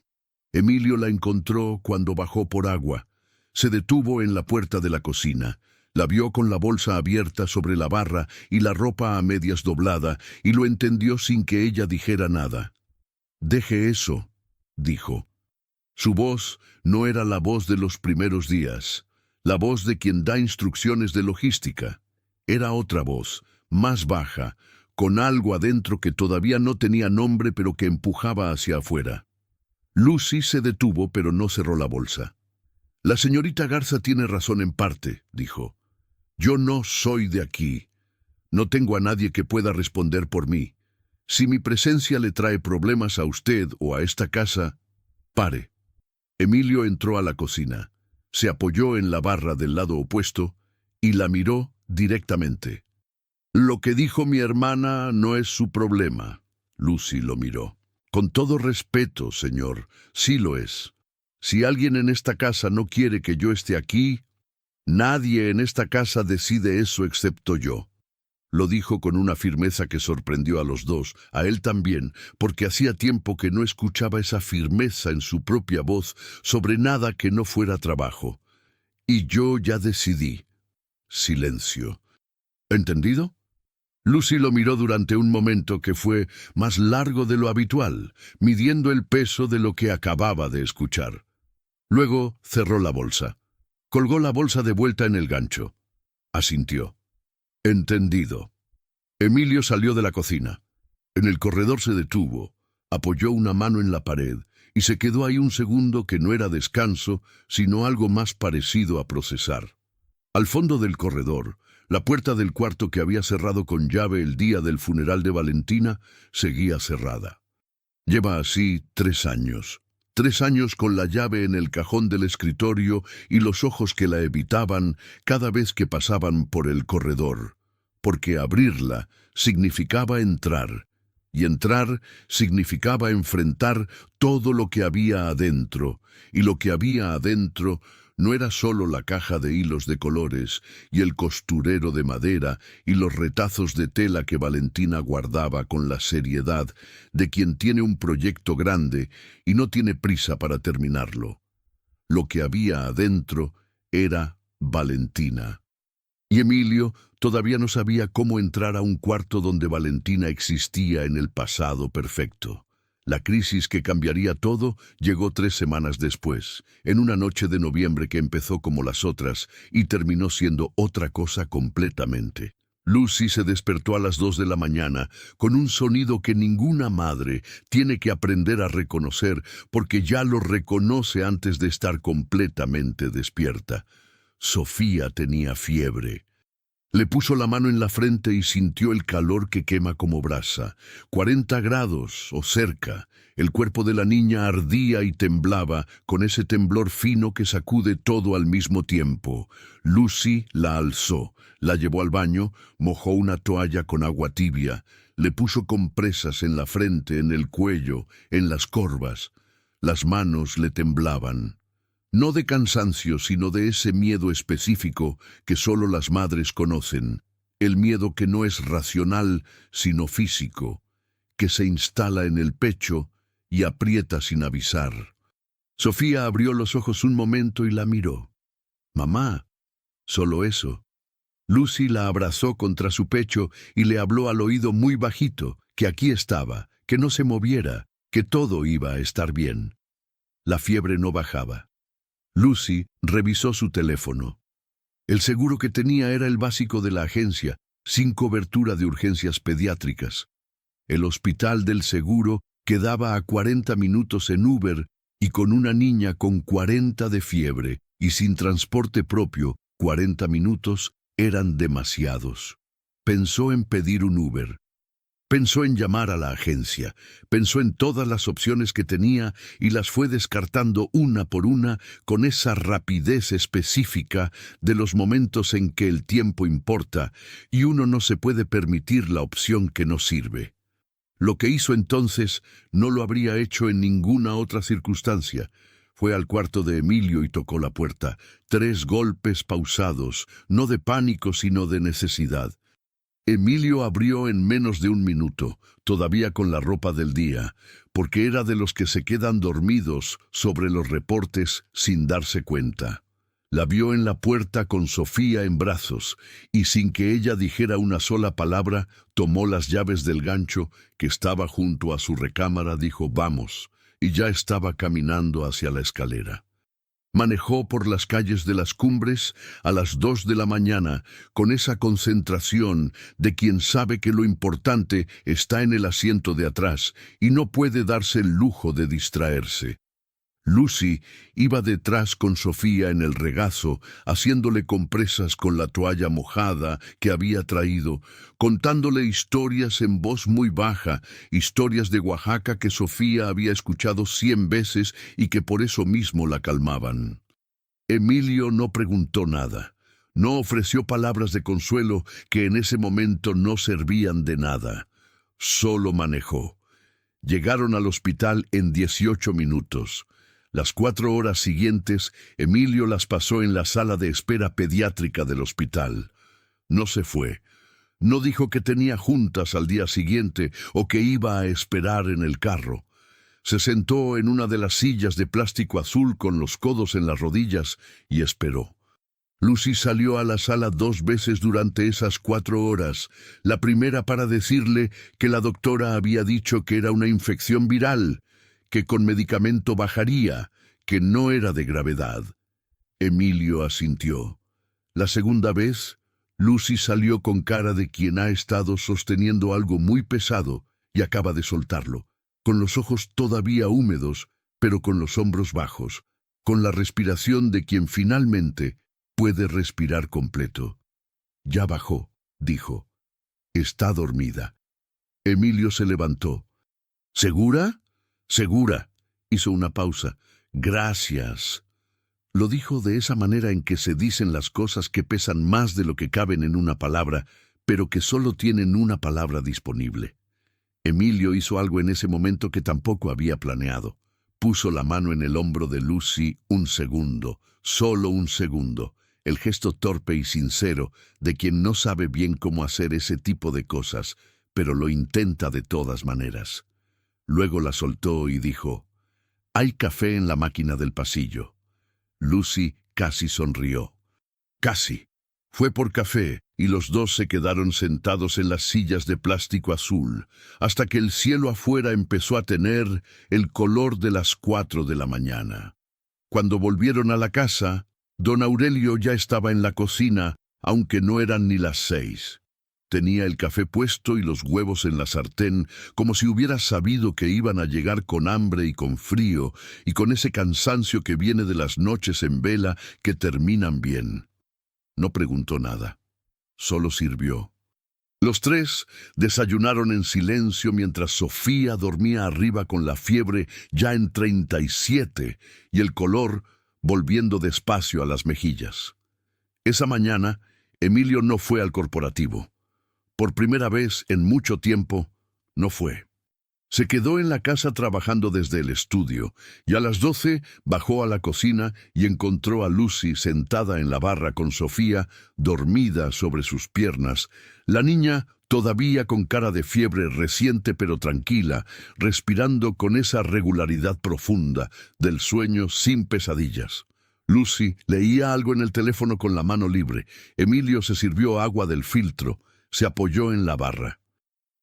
Emilio la encontró cuando bajó por agua. Se detuvo en la puerta de la cocina. La vio con la bolsa abierta sobre la barra y la ropa a medias doblada, y lo entendió sin que ella dijera nada. «Deje eso», dijo. Su voz no era la voz de los primeros días, la voz de quien da instrucciones de logística. Era otra voz, más baja, con algo adentro que todavía no tenía nombre pero que empujaba hacia afuera. Lucy se detuvo pero no cerró la bolsa. «La señorita Garza tiene razón en parte», dijo. «Yo no soy de aquí. No tengo a nadie que pueda responder por mí. Si mi presencia le trae problemas a usted o a esta casa, pare». Emilio entró a la cocina, se apoyó en la barra del lado opuesto y la miró directamente. «Lo que dijo mi hermana no es su problema». Lucy lo miró. «Con todo respeto, señor, sí lo es. Si alguien en esta casa no quiere que yo esté aquí, Nadie en esta casa decide eso excepto yo. Lo dijo con una firmeza que sorprendió a los dos, a él también, porque hacía tiempo que no escuchaba esa firmeza en su propia voz sobre nada que no fuera trabajo. Y yo ya decidí. Silencio. ¿Entendido? Lucy lo miró durante un momento que fue más largo de lo habitual, midiendo el peso de lo que acababa de escuchar. Luego cerró la bolsa. Colgó la bolsa de vuelta en el gancho. Asintió. Entendido. Emilio salió de la cocina. En el corredor se detuvo, apoyó una mano en la pared y se quedó ahí un segundo que no era descanso, sino algo más parecido a procesar. Al fondo del corredor, la puerta del cuarto que había cerrado con llave el día del funeral de Valentina seguía cerrada. Lleva así 3 años. 3 años con la llave en el cajón del escritorio y los ojos que la evitaban cada vez que pasaban por el corredor, porque abrirla significaba entrar, y entrar significaba enfrentar todo lo que había adentro, y lo que había adentro no era solo la caja de hilos de colores y el costurero de madera y los retazos de tela que Valentina guardaba con la seriedad de quien tiene un proyecto grande y no tiene prisa para terminarlo. Lo que había adentro era Valentina. Y Emilio todavía no sabía cómo entrar a un cuarto donde Valentina existía en el pasado perfecto. La crisis que cambiaría todo llegó 3 semanas después, en una noche de noviembre que empezó como las otras y terminó siendo otra cosa completamente. Lucy se despertó a las 2 de la mañana con un sonido que ninguna madre tiene que aprender a reconocer porque ya lo reconoce antes de estar completamente despierta. Sofía tenía fiebre. Le puso la mano en la frente y sintió el calor que quema como brasa. 40 grados o cerca. El cuerpo de la niña ardía y temblaba con ese temblor fino que sacude todo al mismo tiempo. Lucy la alzó, la llevó al baño, mojó una toalla con agua tibia, le puso compresas en la frente, en el cuello, en las corvas. Las manos le temblaban. No de cansancio, sino de ese miedo específico que solo las madres conocen, el miedo que no es racional, sino físico, que se instala en el pecho y aprieta sin avisar. Sofía abrió los ojos un momento y la miró. «Mamá», solo eso. Lucy la abrazó contra su pecho y le habló al oído muy bajito, que aquí estaba, que no se moviera, que todo iba a estar bien. La fiebre no bajaba. Lucy revisó su teléfono. El seguro que tenía era el básico de la agencia, sin cobertura de urgencias pediátricas. El hospital del seguro quedaba a 40 minutos en Uber y con una niña con 40 de fiebre y sin transporte propio, 40 minutos eran demasiados. Pensó en pedir un Uber. Pensó en llamar a la agencia, pensó en todas las opciones que tenía y las fue descartando una por una con esa rapidez específica de los momentos en que el tiempo importa y uno no se puede permitir la opción que no sirve. Lo que hizo entonces no lo habría hecho en ninguna otra circunstancia. Fue al cuarto de Emilio y tocó la puerta. 3 golpes pausados, no de pánico sino de necesidad. Emilio abrió en menos de 1 minuto, todavía con la ropa del día, porque era de los que se quedan dormidos sobre los reportes sin darse cuenta. La vio en la puerta con Sofía en brazos, y sin que ella dijera una sola palabra, tomó las llaves del gancho que estaba junto a su recámara, dijo «vamos», y ya estaba caminando hacia la escalera. Manejó por las calles de las Cumbres a las 2 de la mañana con esa concentración de quien sabe que lo importante está en el asiento de atrás y no puede darse el lujo de distraerse. Lucy iba detrás con Sofía en el regazo, haciéndole compresas con la toalla mojada que había traído, contándole historias en voz muy baja, historias de Oaxaca que Sofía había escuchado 100 veces y que por eso mismo la calmaban. Emilio no preguntó nada, no ofreció palabras de consuelo que en ese momento no servían de nada. Solo manejó. Llegaron al hospital en 18 minutos. Las 4 horas siguientes, Emilio las pasó en la sala de espera pediátrica del hospital. No se fue. No dijo que tenía juntas al día siguiente o que iba a esperar en el carro. Se sentó en una de las sillas de plástico azul con los codos en las rodillas y esperó. Lucy salió a la sala 2 veces durante esas 4 horas. La primera para decirle que la doctora había dicho que era una infección viral, que con medicamento bajaría, que no era de gravedad. Emilio asintió. La segunda vez, Lucy salió con cara de quien ha estado sosteniendo algo muy pesado y acaba de soltarlo, con los ojos todavía húmedos, pero con los hombros bajos, con la respiración de quien finalmente puede respirar completo. Ya bajó, dijo. Está dormida. Emilio se levantó. ¿Segura? Segura. Hizo una pausa. Gracias. Lo dijo de esa manera en que se dicen las cosas que pesan más de lo que caben en una palabra, pero que solo tienen una palabra disponible. Emilio hizo algo en ese momento que tampoco había planeado. Puso la mano en el hombro de Lucy un segundo, solo un segundo. El gesto torpe y sincero de quien no sabe bien cómo hacer ese tipo de cosas, pero lo intenta de todas maneras. Luego la soltó y dijo, «Hay café en la máquina del pasillo». Lucy casi sonrió. Casi. Fue por café y los dos se quedaron sentados en las sillas de plástico azul, hasta que el cielo afuera empezó a tener el color de las 4 de la mañana. Cuando volvieron a la casa, don Aurelio ya estaba en la cocina, aunque no eran ni las 6. Tenía el café puesto y los huevos en la sartén, como si hubiera sabido que iban a llegar con hambre y con frío, y con ese cansancio que viene de las noches en vela que terminan bien. No preguntó nada. Solo sirvió. Los tres desayunaron en silencio mientras Sofía dormía arriba con la fiebre ya en 37 y el color volviendo despacio a las mejillas. Esa mañana, Emilio no fue al corporativo. Por primera vez en mucho tiempo, no fue. Se quedó en la casa trabajando desde el estudio, y a las 12 bajó a la cocina y encontró a Lucy sentada en la barra con Sofía, dormida sobre sus piernas. La niña, todavía con cara de fiebre reciente pero tranquila, respirando con esa regularidad profunda del sueño sin pesadillas. Lucy leía algo en el teléfono con la mano libre. Emilio se sirvió agua del filtro, se apoyó en la barra.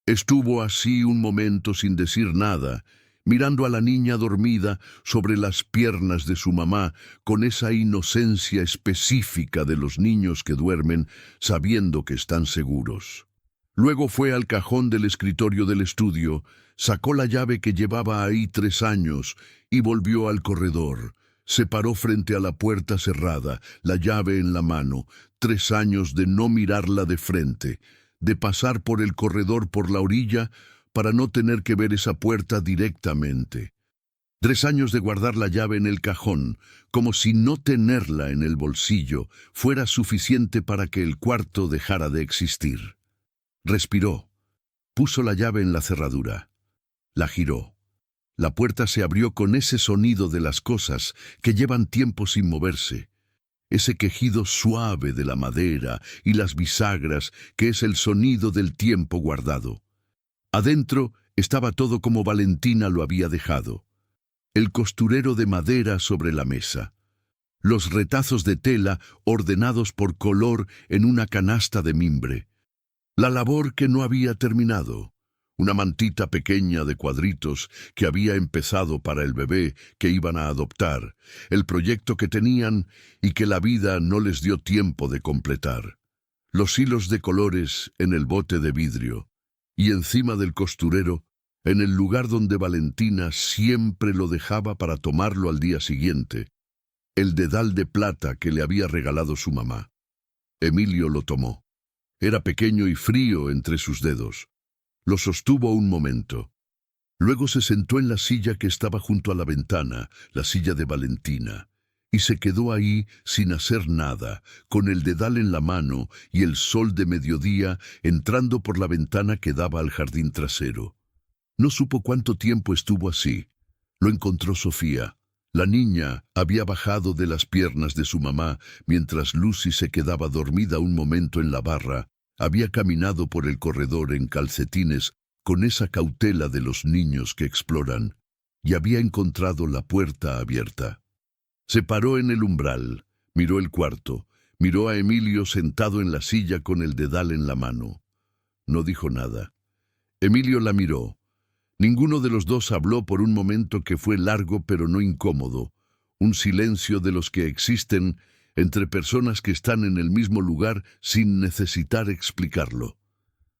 Estuvo así un momento sin decir nada, mirando a la niña dormida sobre las piernas de su mamá, con esa inocencia específica de los niños que duermen sabiendo que están seguros. Luego fue al cajón del escritorio del estudio, sacó la llave que llevaba ahí 3 años y volvió al corredor. Se paró frente a la puerta cerrada, la llave en la mano, 3 años de no mirarla de frente, de pasar por el corredor por la orilla para no tener que ver esa puerta directamente. 3 años de guardar la llave en el cajón, como si no tenerla en el bolsillo fuera suficiente para que el cuarto dejara de existir. Respiró. Puso la llave en la cerradura. La giró. La puerta se abrió con ese sonido de las cosas que llevan tiempo sin moverse. Ese quejido suave de la madera y las bisagras que es el sonido del tiempo guardado. Adentro estaba todo como Valentina lo había dejado. El costurero de madera sobre la mesa. Los retazos de tela ordenados por color en una canasta de mimbre. La labor que no había terminado. Una mantita pequeña de cuadritos que había empezado para el bebé que iban a adoptar, el proyecto que tenían y que la vida no les dio tiempo de completar. Los hilos de colores en el bote de vidrio, y encima del costurero, en el lugar donde Valentina siempre lo dejaba para tomarlo al día siguiente, el dedal de plata que le había regalado su mamá. Emilio lo tomó. Era pequeño y frío entre sus dedos. Lo sostuvo un momento. Luego se sentó en la silla que estaba junto a la ventana, la silla de Valentina, y se quedó ahí sin hacer nada, con el dedal en la mano y el sol de mediodía entrando por la ventana que daba al jardín trasero. No supo cuánto tiempo estuvo así. Lo encontró Sofía. La niña había bajado de las piernas de su mamá mientras Lucy se quedaba dormida un momento en la barra. Había caminado por el corredor en calcetines con esa cautela de los niños que exploran y había encontrado la puerta abierta. Se paró en el umbral, miró el cuarto, miró a Emilio sentado en la silla con el dedal en la mano. No dijo nada. Emilio la miró. Ninguno de los dos habló por un momento que fue largo pero no incómodo, un silencio de los que existen entre personas que están en el mismo lugar sin necesitar explicarlo.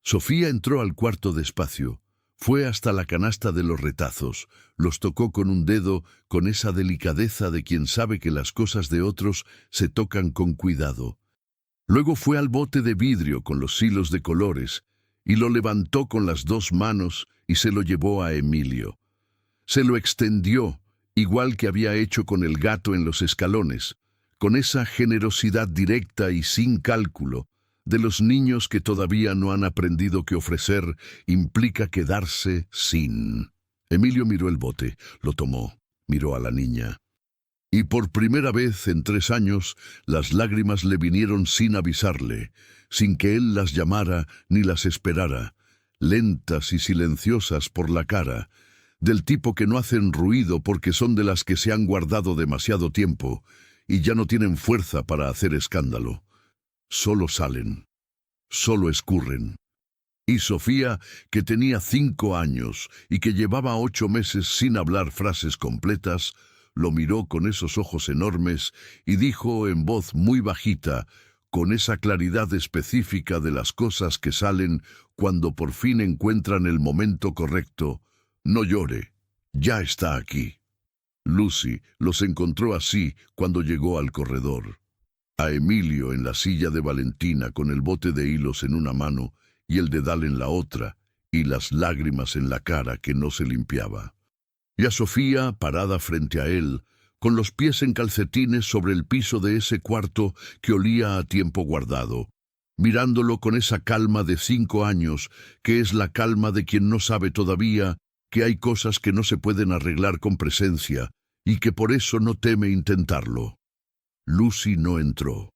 Sofía entró al cuarto despacio, fue hasta la canasta de los retazos, los tocó con un dedo con esa delicadeza de quien sabe que las cosas de otros se tocan con cuidado. Luego fue al bote de vidrio con los hilos de colores y lo levantó con las dos manos y se lo llevó a Emilio. Se lo extendió, igual que había hecho con el gato en los escalones, con esa generosidad directa y sin cálculo de los niños que todavía no han aprendido que ofrecer implica quedarse sin. Emilio miró el bote, lo tomó, miró a la niña. Y por primera vez en 3 años, las lágrimas le vinieron sin avisarle, sin que él las llamara ni las esperara, lentas y silenciosas por la cara, del tipo que no hacen ruido porque son de las que se han guardado demasiado tiempo y ya no tienen fuerza para hacer escándalo. Solo salen, solo escurren. Y Sofía, que tenía 5 años y que llevaba 8 meses sin hablar frases completas, lo miró con esos ojos enormes y dijo en voz muy bajita, con esa claridad específica de las cosas que salen cuando por fin encuentran el momento correcto: «No llore, ya está aquí». Lucy los encontró así cuando llegó al corredor. A Emilio en la silla de Valentina con el bote de hilos en una mano y el dedal en la otra, y las lágrimas en la cara que no se limpiaba. Y a Sofía parada frente a él, con los pies en calcetines sobre el piso de ese cuarto que olía a tiempo guardado, mirándolo con esa calma de 5 años, que es la calma de quien no sabe todavía que hay cosas que no se pueden arreglar con presencia y que por eso no teme intentarlo. Lucy no entró.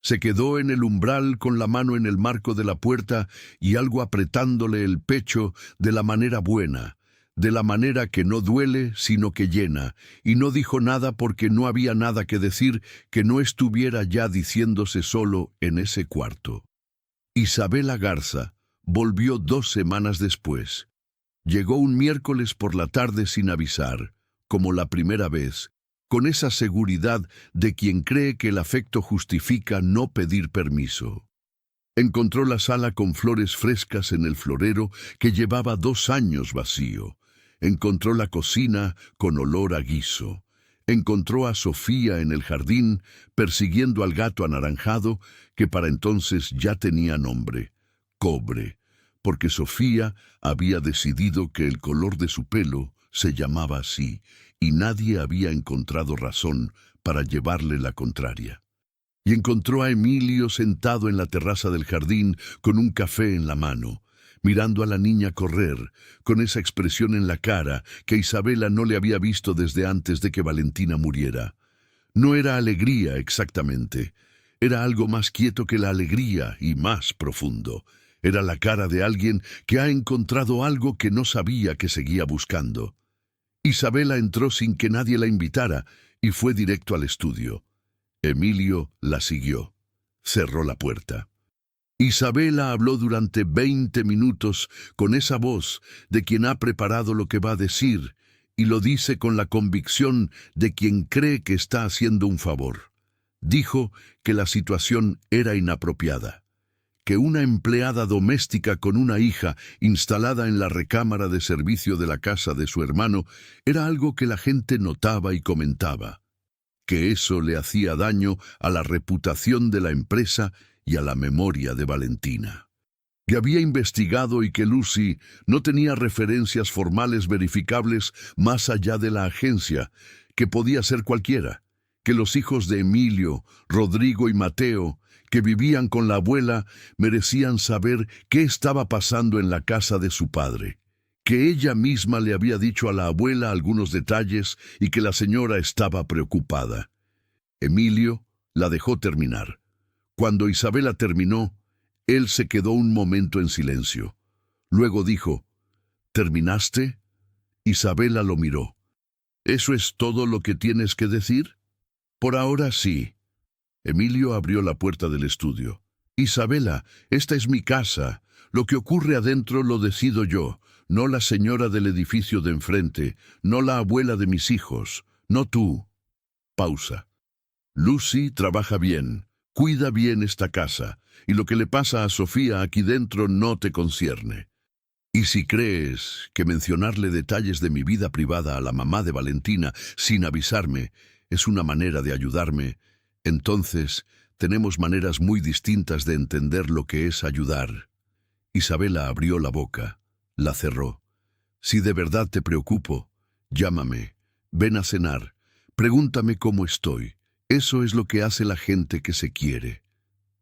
Se quedó en el umbral con la mano en el marco de la puerta y algo apretándole el pecho de la manera buena, de la manera que no duele sino que llena, y no dijo nada porque no había nada que decir que no estuviera ya diciéndose solo en ese cuarto. Isabela Garza volvió 2 semanas después. Llegó un miércoles por la tarde sin avisar, como la primera vez, con esa seguridad de quien cree que el afecto justifica no pedir permiso. Encontró la sala con flores frescas en el florero que llevaba 2 años vacío. Encontró la cocina con olor a guiso. Encontró a Sofía en el jardín persiguiendo al gato anaranjado que para entonces ya tenía nombre: Cobre, porque Sofía había decidido que el color de su pelo se llamaba así, y nadie había encontrado razón para llevarle la contraria. Y encontró a Emilio sentado en la terraza del jardín con un café en la mano, mirando a la niña correr, con esa expresión en la cara que Isabela no le había visto desde antes de que Valentina muriera. No era alegría exactamente, era algo más quieto que la alegría y más profundo. Era la cara de alguien que ha encontrado algo que no sabía que seguía buscando. Isabela entró sin que nadie la invitara y fue directo al estudio. Emilio la siguió. Cerró la puerta. Isabela habló durante 20 minutos con esa voz de quien ha preparado lo que va a decir y lo dice con la convicción de quien cree que está haciendo un favor. Dijo que la situación era inapropiada, que una empleada doméstica con una hija instalada en la recámara de servicio de la casa de su hermano era algo que la gente notaba y comentaba, que eso le hacía daño a la reputación de la empresa y a la memoria de Valentina. Que había investigado y que Lucy no tenía referencias formales verificables más allá de la agencia, que podía ser cualquiera, que los hijos de Emilio, Rodrigo y Mateo, que vivían con la abuela, merecían saber qué estaba pasando en la casa de su padre, que ella misma le había dicho a la abuela algunos detalles y que la señora estaba preocupada. Emilio la dejó terminar. Cuando Isabela terminó, él se quedó un momento en silencio. Luego dijo, ¿terminaste? Isabela lo miró. ¿Eso es todo lo que tienes que decir? Por ahora sí. Emilio abrió la puerta del estudio. Isabela, esta es mi casa. Lo que ocurre adentro lo decido yo, no la señora del edificio de enfrente, no la abuela de mis hijos, no tú. Pausa. Lucy trabaja bien, cuida bien esta casa, y lo que le pasa a Sofía aquí dentro no te concierne. Y si crees que mencionarle detalles de mi vida privada a la mamá de Valentina sin avisarme es una manera de ayudarme, entonces tenemos maneras muy distintas de entender lo que es ayudar. Isabela abrió la boca, la cerró. Si de verdad te preocupo, llámame, ven a cenar, pregúntame cómo estoy. Eso es lo que hace la gente que se quiere.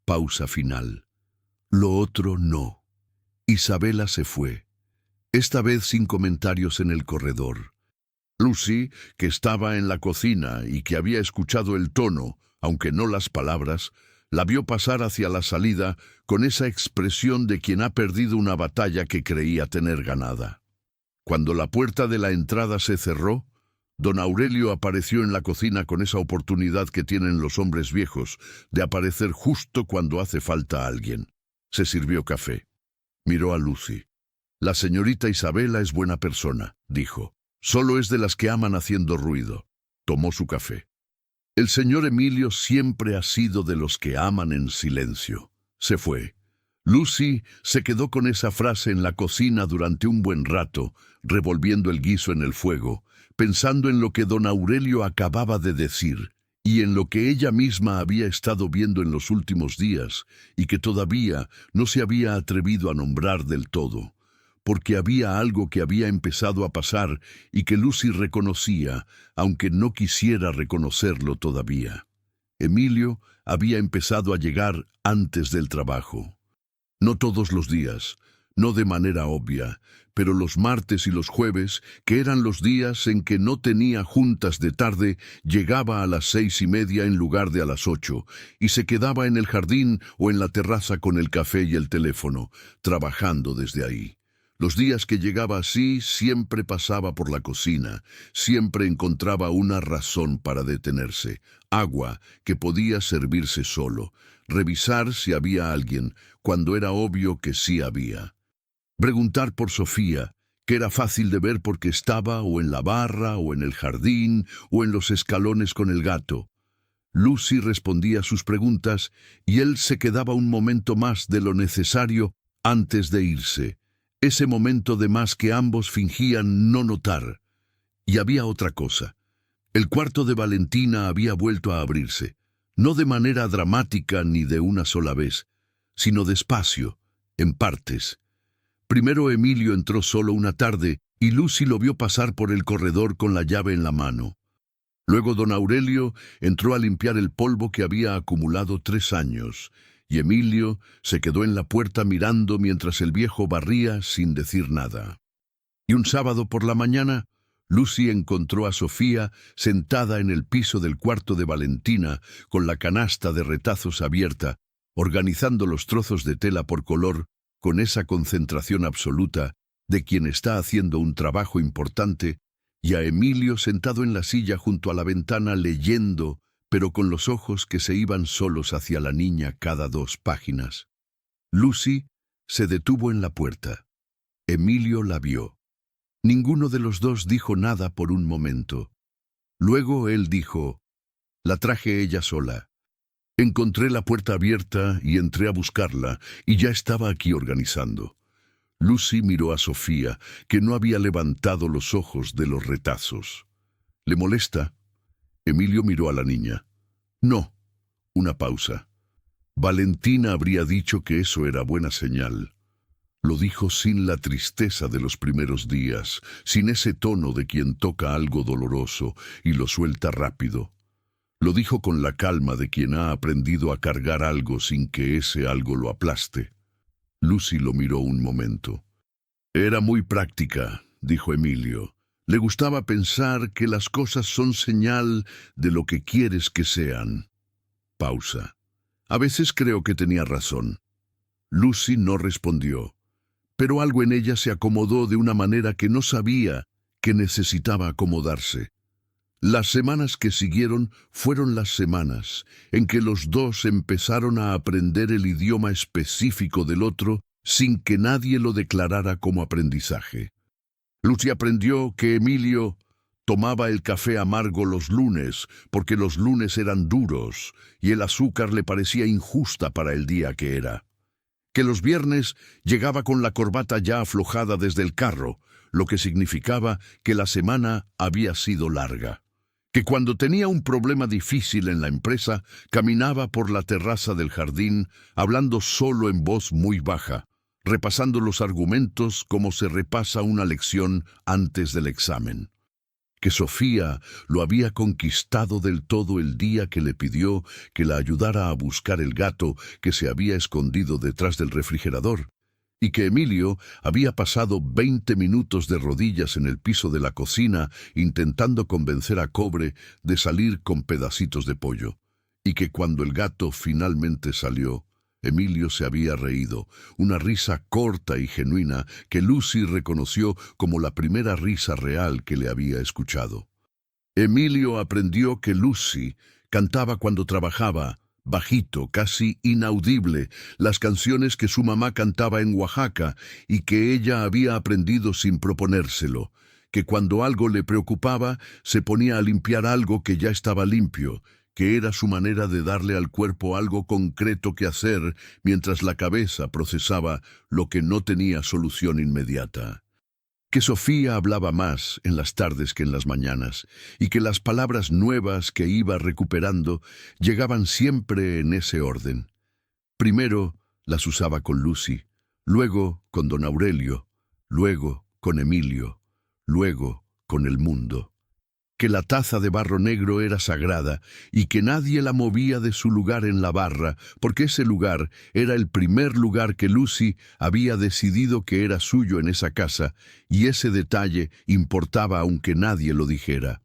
Pausa final. Lo otro no. Isabela se fue, esta vez sin comentarios en el corredor. Lucy, que estaba en la cocina y que había escuchado el tono, aunque no las palabras, la vio pasar hacia la salida con esa expresión de quien ha perdido una batalla que creía tener ganada. Cuando la puerta de la entrada se cerró, don Aurelio apareció en la cocina con esa oportunidad que tienen los hombres viejos de aparecer justo cuando hace falta alguien. Se sirvió café. Miró a Lucy. La señorita Isabela es buena persona, dijo. Solo es de las que aman haciendo ruido. Tomó su café. El señor Emilio siempre ha sido de los que aman en silencio. Se fue. Lucy se quedó con esa frase en la cocina durante un buen rato, revolviendo el guiso en el fuego, pensando en lo que don Aurelio acababa de decir y en lo que ella misma había estado viendo en los últimos días y que todavía no se había atrevido a nombrar del todo, porque había algo que había empezado a pasar y que Lucy reconocía, aunque no quisiera reconocerlo todavía. Emilio había empezado a llegar antes del trabajo. No todos los días, no de manera obvia, pero los martes y los jueves, que eran los días en que no tenía juntas de tarde, llegaba a las 6:30 en lugar de a las 8, y se quedaba en el jardín o en la terraza con el café y el teléfono, trabajando desde ahí. Los días que llegaba así, siempre pasaba por la cocina, siempre encontraba una razón para detenerse, agua que podía servirse solo, revisar si había alguien, cuando era obvio que sí había. Preguntar por Sofía, que era fácil de ver porque estaba o en la barra, o en el jardín, o en los escalones con el gato. Lucy respondía sus preguntas y él se quedaba un momento más de lo necesario antes de irse. Ese momento de más que ambos fingían no notar. Y había otra cosa. El cuarto de Valentina había vuelto a abrirse, no de manera dramática ni de una sola vez, sino despacio, en partes. Primero Emilio entró solo una tarde y Lucy lo vio pasar por el corredor con la llave en la mano. Luego don Aurelio entró a limpiar el polvo que había acumulado 3 años, y Emilio se quedó en la puerta mirando mientras el viejo barría sin decir nada. Y un sábado por la mañana, Lucy encontró a Sofía sentada en el piso del cuarto de Valentina con la canasta de retazos abierta, organizando los trozos de tela por color con esa concentración absoluta de quien está haciendo un trabajo importante, y a Emilio sentado en la silla junto a la ventana leyendo, pero con los ojos que se iban solos hacia la niña cada 2 páginas. Lucy se detuvo en la puerta. Emilio la vio. Ninguno de los dos dijo nada por un momento. Luego él dijo, «La traje ella sola. Encontré la puerta abierta y entré a buscarla, y ya estaba aquí organizando». Lucy miró a Sofía, que no había levantado los ojos de los retazos. «¿Le molesta?» Emilio miró a la niña. «No». Una pausa. Valentina habría dicho que eso era buena señal. Lo dijo sin la tristeza de los primeros días, sin ese tono de quien toca algo doloroso y lo suelta rápido. Lo dijo con la calma de quien ha aprendido a cargar algo sin que ese algo lo aplaste. Lucy lo miró un momento. Era muy práctica, dijo Emilio. Le gustaba pensar que las cosas son señal de lo que quieres que sean. Pausa. A veces creo que tenía razón. Lucy no respondió, pero algo en ella se acomodó de una manera que no sabía que necesitaba acomodarse. Las semanas que siguieron fueron las semanas en que los dos empezaron a aprender el idioma específico del otro sin que nadie lo declarara como aprendizaje. Lucy aprendió que Emilio tomaba el café amargo los lunes porque los lunes eran duros y el azúcar le parecía injusta para el día que era. Que los viernes llegaba con la corbata ya aflojada desde el carro, lo que significaba que la semana había sido larga. Que cuando tenía un problema difícil en la empresa, caminaba por la terraza del jardín, hablando solo en voz muy baja, repasando los argumentos como se repasa una lección antes del examen. Que Sofía lo había conquistado del todo el día que le pidió que la ayudara a buscar el gato que se había escondido detrás del refrigerador, y que Emilio había pasado 20 minutos de rodillas en el piso de la cocina intentando convencer a Cobre de salir con pedacitos de pollo, y que cuando el gato finalmente salió, Emilio se había reído, una risa corta y genuina que Lucy reconoció como la primera risa real que le había escuchado. Emilio aprendió que Lucy cantaba cuando trabajaba, bajito, casi inaudible, las canciones que su mamá cantaba en Oaxaca y que ella había aprendido sin proponérselo, que cuando algo le preocupaba se ponía a limpiar algo que ya estaba limpio, que era su manera de darle al cuerpo algo concreto que hacer mientras la cabeza procesaba lo que no tenía solución inmediata. Que Sofía hablaba más en las tardes que en las mañanas, y que las palabras nuevas que iba recuperando llegaban siempre en ese orden. Primero las usaba con Lucy, luego con don Aurelio, luego con Emilio, luego con el mundo. Que la taza de barro negro era sagrada y que nadie la movía de su lugar en la barra, porque ese lugar era el primer lugar que Lucy había decidido que era suyo en esa casa, y ese detalle importaba aunque nadie lo dijera.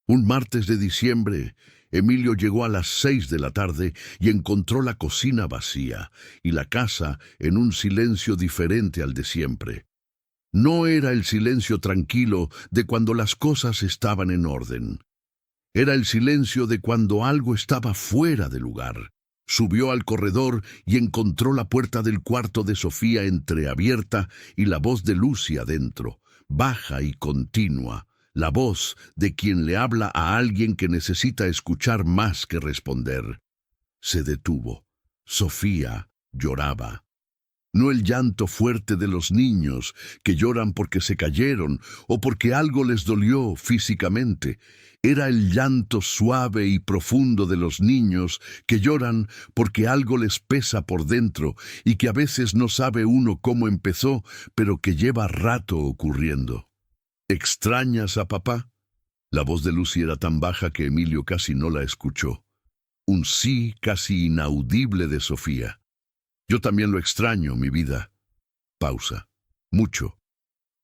Un martes de diciembre, Emilio llegó a las 6 de la tarde y encontró la cocina vacía y la casa en un silencio diferente al de siempre. No era el silencio tranquilo de cuando las cosas estaban en orden. Era el silencio de cuando algo estaba fuera de lugar. Subió al corredor y encontró la puerta del cuarto de Sofía entreabierta y la voz de Lucy adentro, baja y continua, la voz de quien le habla a alguien que necesita escuchar más que responder. Se detuvo. Sofía lloraba. No el llanto fuerte de los niños que lloran porque se cayeron o porque algo les dolió físicamente. Era el llanto suave y profundo de los niños que lloran porque algo les pesa por dentro y que a veces no sabe uno cómo empezó, pero que lleva rato ocurriendo. ¿Extrañas a papá? La voz de Lucy era tan baja que Emilio casi no la escuchó. Un sí casi inaudible de Sofía. Yo también lo extraño, mi vida. Pausa. Mucho.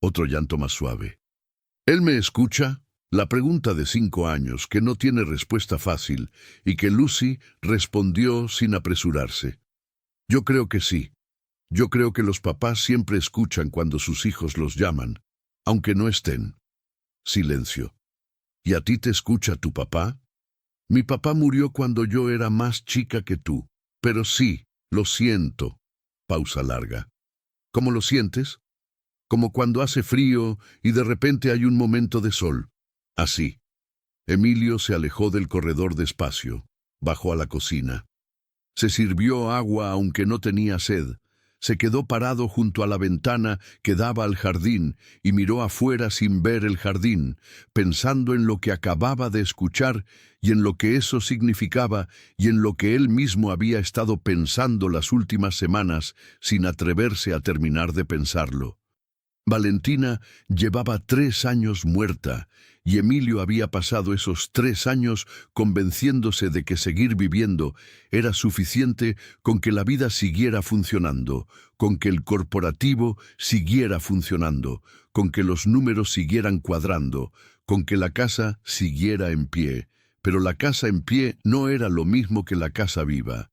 Otro llanto más suave. ¿Él me escucha? La pregunta de 5 años, que no tiene respuesta fácil, y que Lucy respondió sin apresurarse. Yo creo que sí. Yo creo que los papás siempre escuchan cuando sus hijos los llaman, aunque no estén. Silencio. ¿Y a ti te escucha tu papá? Mi papá murió cuando yo era más chica que tú, pero sí. Lo siento. Pausa larga. ¿Cómo lo sientes? Como cuando hace frío y de repente hay un momento de sol. Así. Emilio se alejó del corredor despacio. Bajó a la cocina. Se sirvió agua aunque no tenía sed. Se quedó parado junto a la ventana que daba al jardín y miró afuera sin ver el jardín, pensando en lo que acababa de escuchar y en lo que eso significaba y en lo que él mismo había estado pensando las últimas semanas sin atreverse a terminar de pensarlo. Valentina llevaba 3 años muerta, y Emilio había pasado esos 3 años convenciéndose de que seguir viviendo era suficiente con que la vida siguiera funcionando, con que el corporativo siguiera funcionando, con que los números siguieran cuadrando, con que la casa siguiera en pie. Pero la casa en pie no era lo mismo que la casa viva.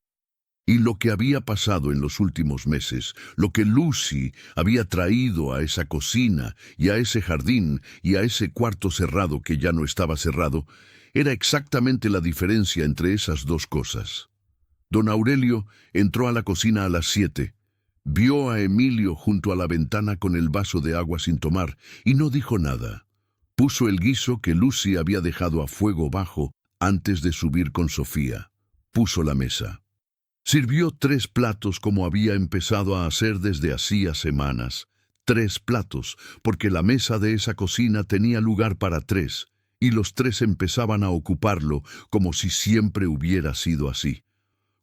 Y lo que había pasado en los últimos meses, lo que Lucy había traído a esa cocina y a ese jardín y a ese cuarto cerrado que ya no estaba cerrado, era exactamente la diferencia entre esas dos cosas. Don Aurelio entró a la cocina a las 7. Vio a Emilio junto a la ventana con el vaso de agua sin tomar y no dijo nada. Puso el guiso que Lucy había dejado a fuego bajo antes de subir con Sofía. Puso la mesa. Sirvió 3 platos como había empezado a hacer desde hacía semanas. 3 platos, porque la mesa de esa cocina tenía lugar para 3, y los 3 empezaban a ocuparlo como si siempre hubiera sido así.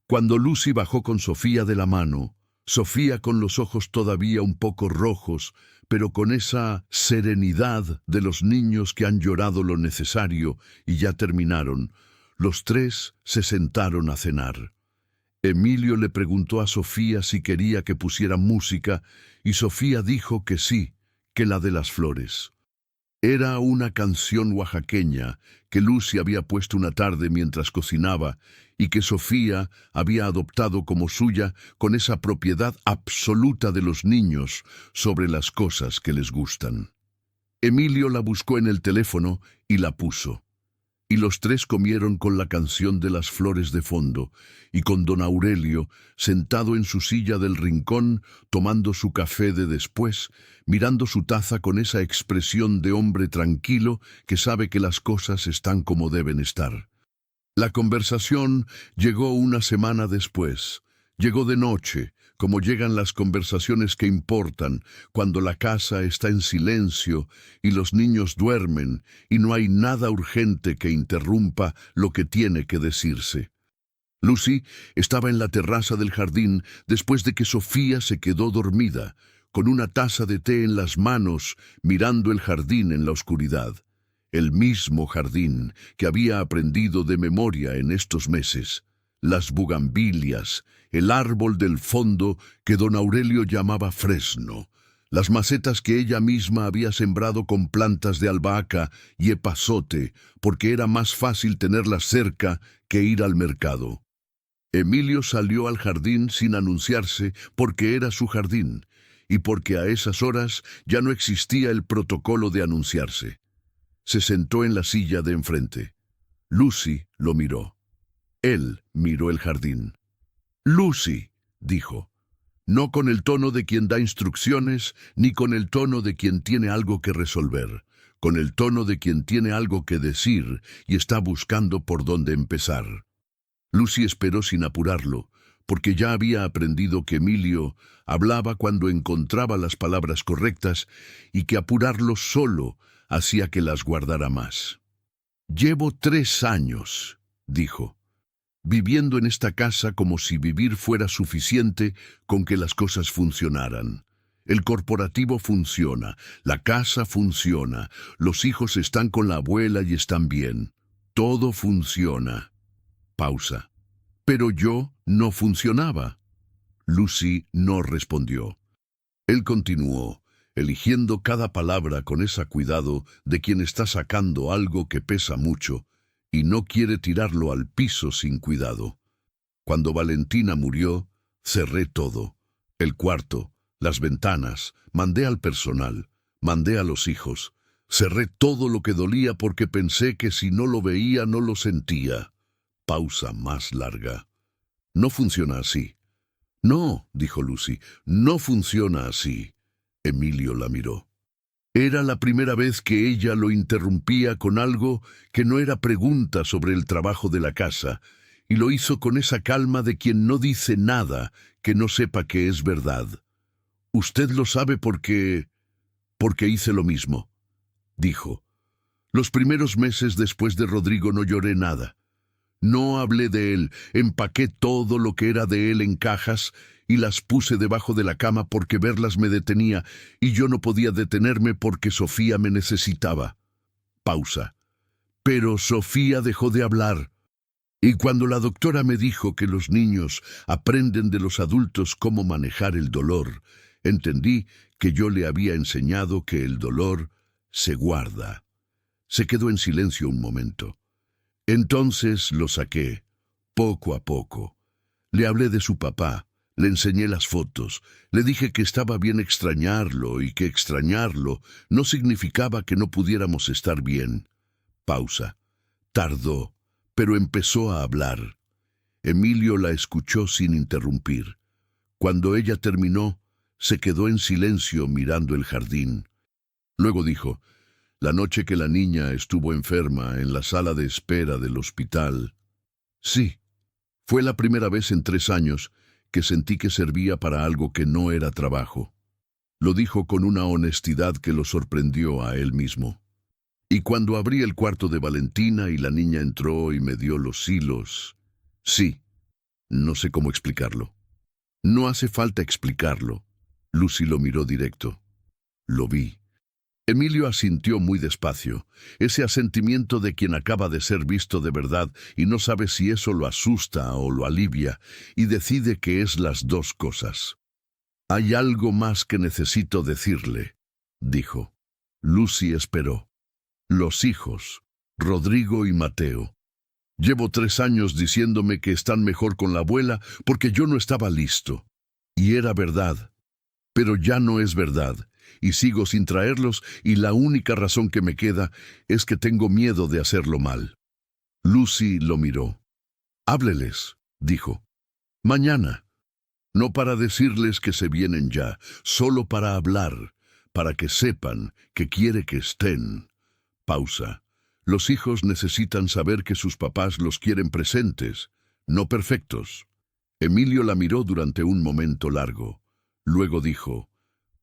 Cuando Lucy bajó con Sofía de la mano, Sofía con los ojos todavía un poco rojos, pero con esa serenidad de los niños que han llorado lo necesario y ya terminaron, los 3 se sentaron a cenar. Emilio le preguntó a Sofía si quería que pusiera música y Sofía dijo que sí, que la de las flores. Era una canción oaxaqueña que Lucy había puesto una tarde mientras cocinaba y que Sofía había adoptado como suya con esa propiedad absoluta de los niños sobre las cosas que les gustan. Emilio la buscó en el teléfono y la puso. Y los 3 comieron con la canción de las flores de fondo, y con don Aurelio, sentado en su silla del rincón, tomando su café de después, mirando su taza con esa expresión de hombre tranquilo que sabe que las cosas están como deben estar. La conversación llegó una semana después. Llegó de noche, como llegan las conversaciones que importan, cuando la casa está en silencio y los niños duermen y no hay nada urgente que interrumpa lo que tiene que decirse. Lucy estaba en la terraza del jardín después de que Sofía se quedó dormida, con una taza de té en las manos, mirando el jardín en la oscuridad. El mismo jardín que había aprendido de memoria en estos meses. Las bugambilias, el árbol del fondo que don Aurelio llamaba fresno, las macetas que ella misma había sembrado con plantas de albahaca y epazote, porque era más fácil tenerlas cerca que ir al mercado. Emilio salió al jardín sin anunciarse porque era su jardín, y porque a esas horas ya no existía el protocolo de anunciarse. Se sentó en la silla de enfrente. Lucy lo miró. Él miró el jardín. «Lucy», dijo, no con el tono de quien da instrucciones, ni con el tono de quien tiene algo que resolver, con el tono de quien tiene algo que decir y está buscando por dónde empezar. Lucy esperó sin apurarlo, porque ya había aprendido que Emilio hablaba cuando encontraba las palabras correctas y que apurarlo solo hacía que las guardara más. «Llevo 3 años», dijo, «viviendo en esta casa como si vivir fuera suficiente con que las cosas funcionaran. El corporativo funciona, la casa funciona, los hijos están con la abuela y están bien. Todo funciona». Pausa. «Pero yo no funcionaba». Lucy no respondió. Él continuó, eligiendo cada palabra con ese cuidado de quien está sacando algo que pesa mucho y no quiere tirarlo al piso sin cuidado. Cuando Valentina murió, cerré todo. El cuarto, las ventanas, mandé al personal, mandé a los hijos. Cerré todo lo que dolía porque pensé que si no lo veía no lo sentía. Pausa más larga. «No funciona así». «No», dijo Lucy, «no funciona así». Emilio la miró. Era la primera vez que ella lo interrumpía con algo que no era pregunta sobre el trabajo de la casa, y lo hizo con esa calma de quien no dice nada que no sepa que es verdad. «Usted lo sabe porque hice lo mismo», dijo. «Los primeros meses después de Rodrigo no lloré nada. No hablé de él, empaqué todo lo que era de él en cajas y las puse debajo de la cama porque verlas me detenía y yo no podía detenerme porque Sofía me necesitaba. Pausa. Pero Sofía dejó de hablar. Y cuando la doctora me dijo que los niños aprenden de los adultos cómo manejar el dolor, entendí que yo le había enseñado que el dolor se guarda. Se quedó en silencio un momento. Entonces lo saqué, poco a poco. Le hablé de su papá, le enseñé las fotos, le dije que estaba bien extrañarlo y que extrañarlo no significaba que no pudiéramos estar bien. Pausa. Tardó, pero empezó a hablar. Emilio la escuchó sin interrumpir. Cuando ella terminó, se quedó en silencio mirando el jardín. Luego dijo: la noche que la niña estuvo enferma en la sala de espera del hospital. Sí, fue la primera vez en 3 años que sentí que servía para algo que no era trabajo. Lo dijo con una honestidad que lo sorprendió a él mismo. Y cuando abrí el cuarto de Valentina y la niña entró y me dio los hilos. Sí, no sé cómo explicarlo. No hace falta explicarlo. Lucy lo miró directo. Lo vi. Emilio asintió muy despacio, ese asentimiento de quien acaba de ser visto de verdad y no sabe si eso lo asusta o lo alivia, y decide que es las dos cosas. Hay algo más que necesito decirle, dijo. Lucy esperó. Los hijos, Rodrigo y Mateo. Llevo 3 años diciéndome que están mejor con la abuela porque yo no estaba listo. Y era verdad. Pero ya no es verdad. Y sigo sin traerlos, y la única razón que me queda es que tengo miedo de hacerlo mal. Lucy lo miró. Hábleles, dijo. Mañana. No para decirles que se vienen ya, solo para hablar, para que sepan que quiere que estén. Pausa. Los hijos necesitan saber que sus papás los quieren presentes, no perfectos. Emilio la miró durante un momento largo. Luego dijo,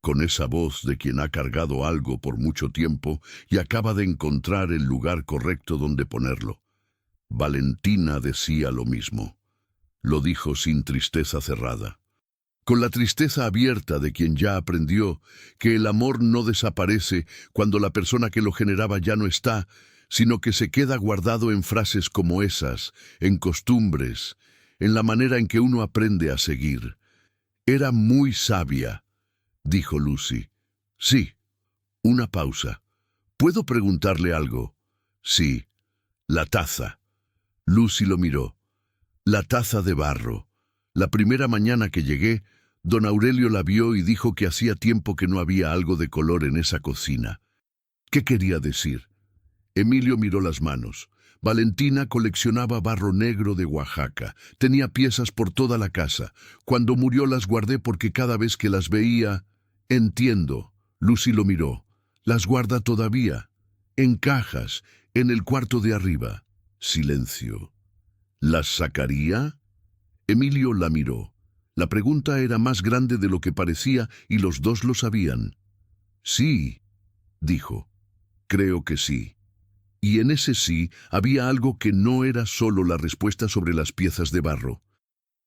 con esa voz de quien ha cargado algo por mucho tiempo y acaba de encontrar el lugar correcto donde ponerlo. Valentina decía lo mismo. Lo dijo sin tristeza cerrada. Con la tristeza abierta de quien ya aprendió que el amor no desaparece cuando la persona que lo generaba ya no está, sino que se queda guardado en frases como esas, en costumbres, en la manera en que uno aprende a seguir. Era muy sabia, dijo Lucy. Sí. Una pausa. ¿Puedo preguntarle algo? Sí. La taza. Lucy lo miró. La taza de barro. La primera mañana que llegué, don Aurelio la vio y dijo que hacía tiempo que no había algo de color en esa cocina. ¿Qué quería decir? Emilio miró las manos. Valentina coleccionaba barro negro de Oaxaca. Tenía piezas por toda la casa. Cuando murió las guardé porque cada vez que las veía... Entiendo. Lucy lo miró. Las guarda todavía. En cajas, en el cuarto de arriba. Silencio. ¿Las sacaría? Emilio la miró. La pregunta era más grande de lo que parecía y los dos lo sabían. Sí, dijo. Creo que sí. Y en ese sí había algo que no era solo la respuesta sobre las piezas de barro.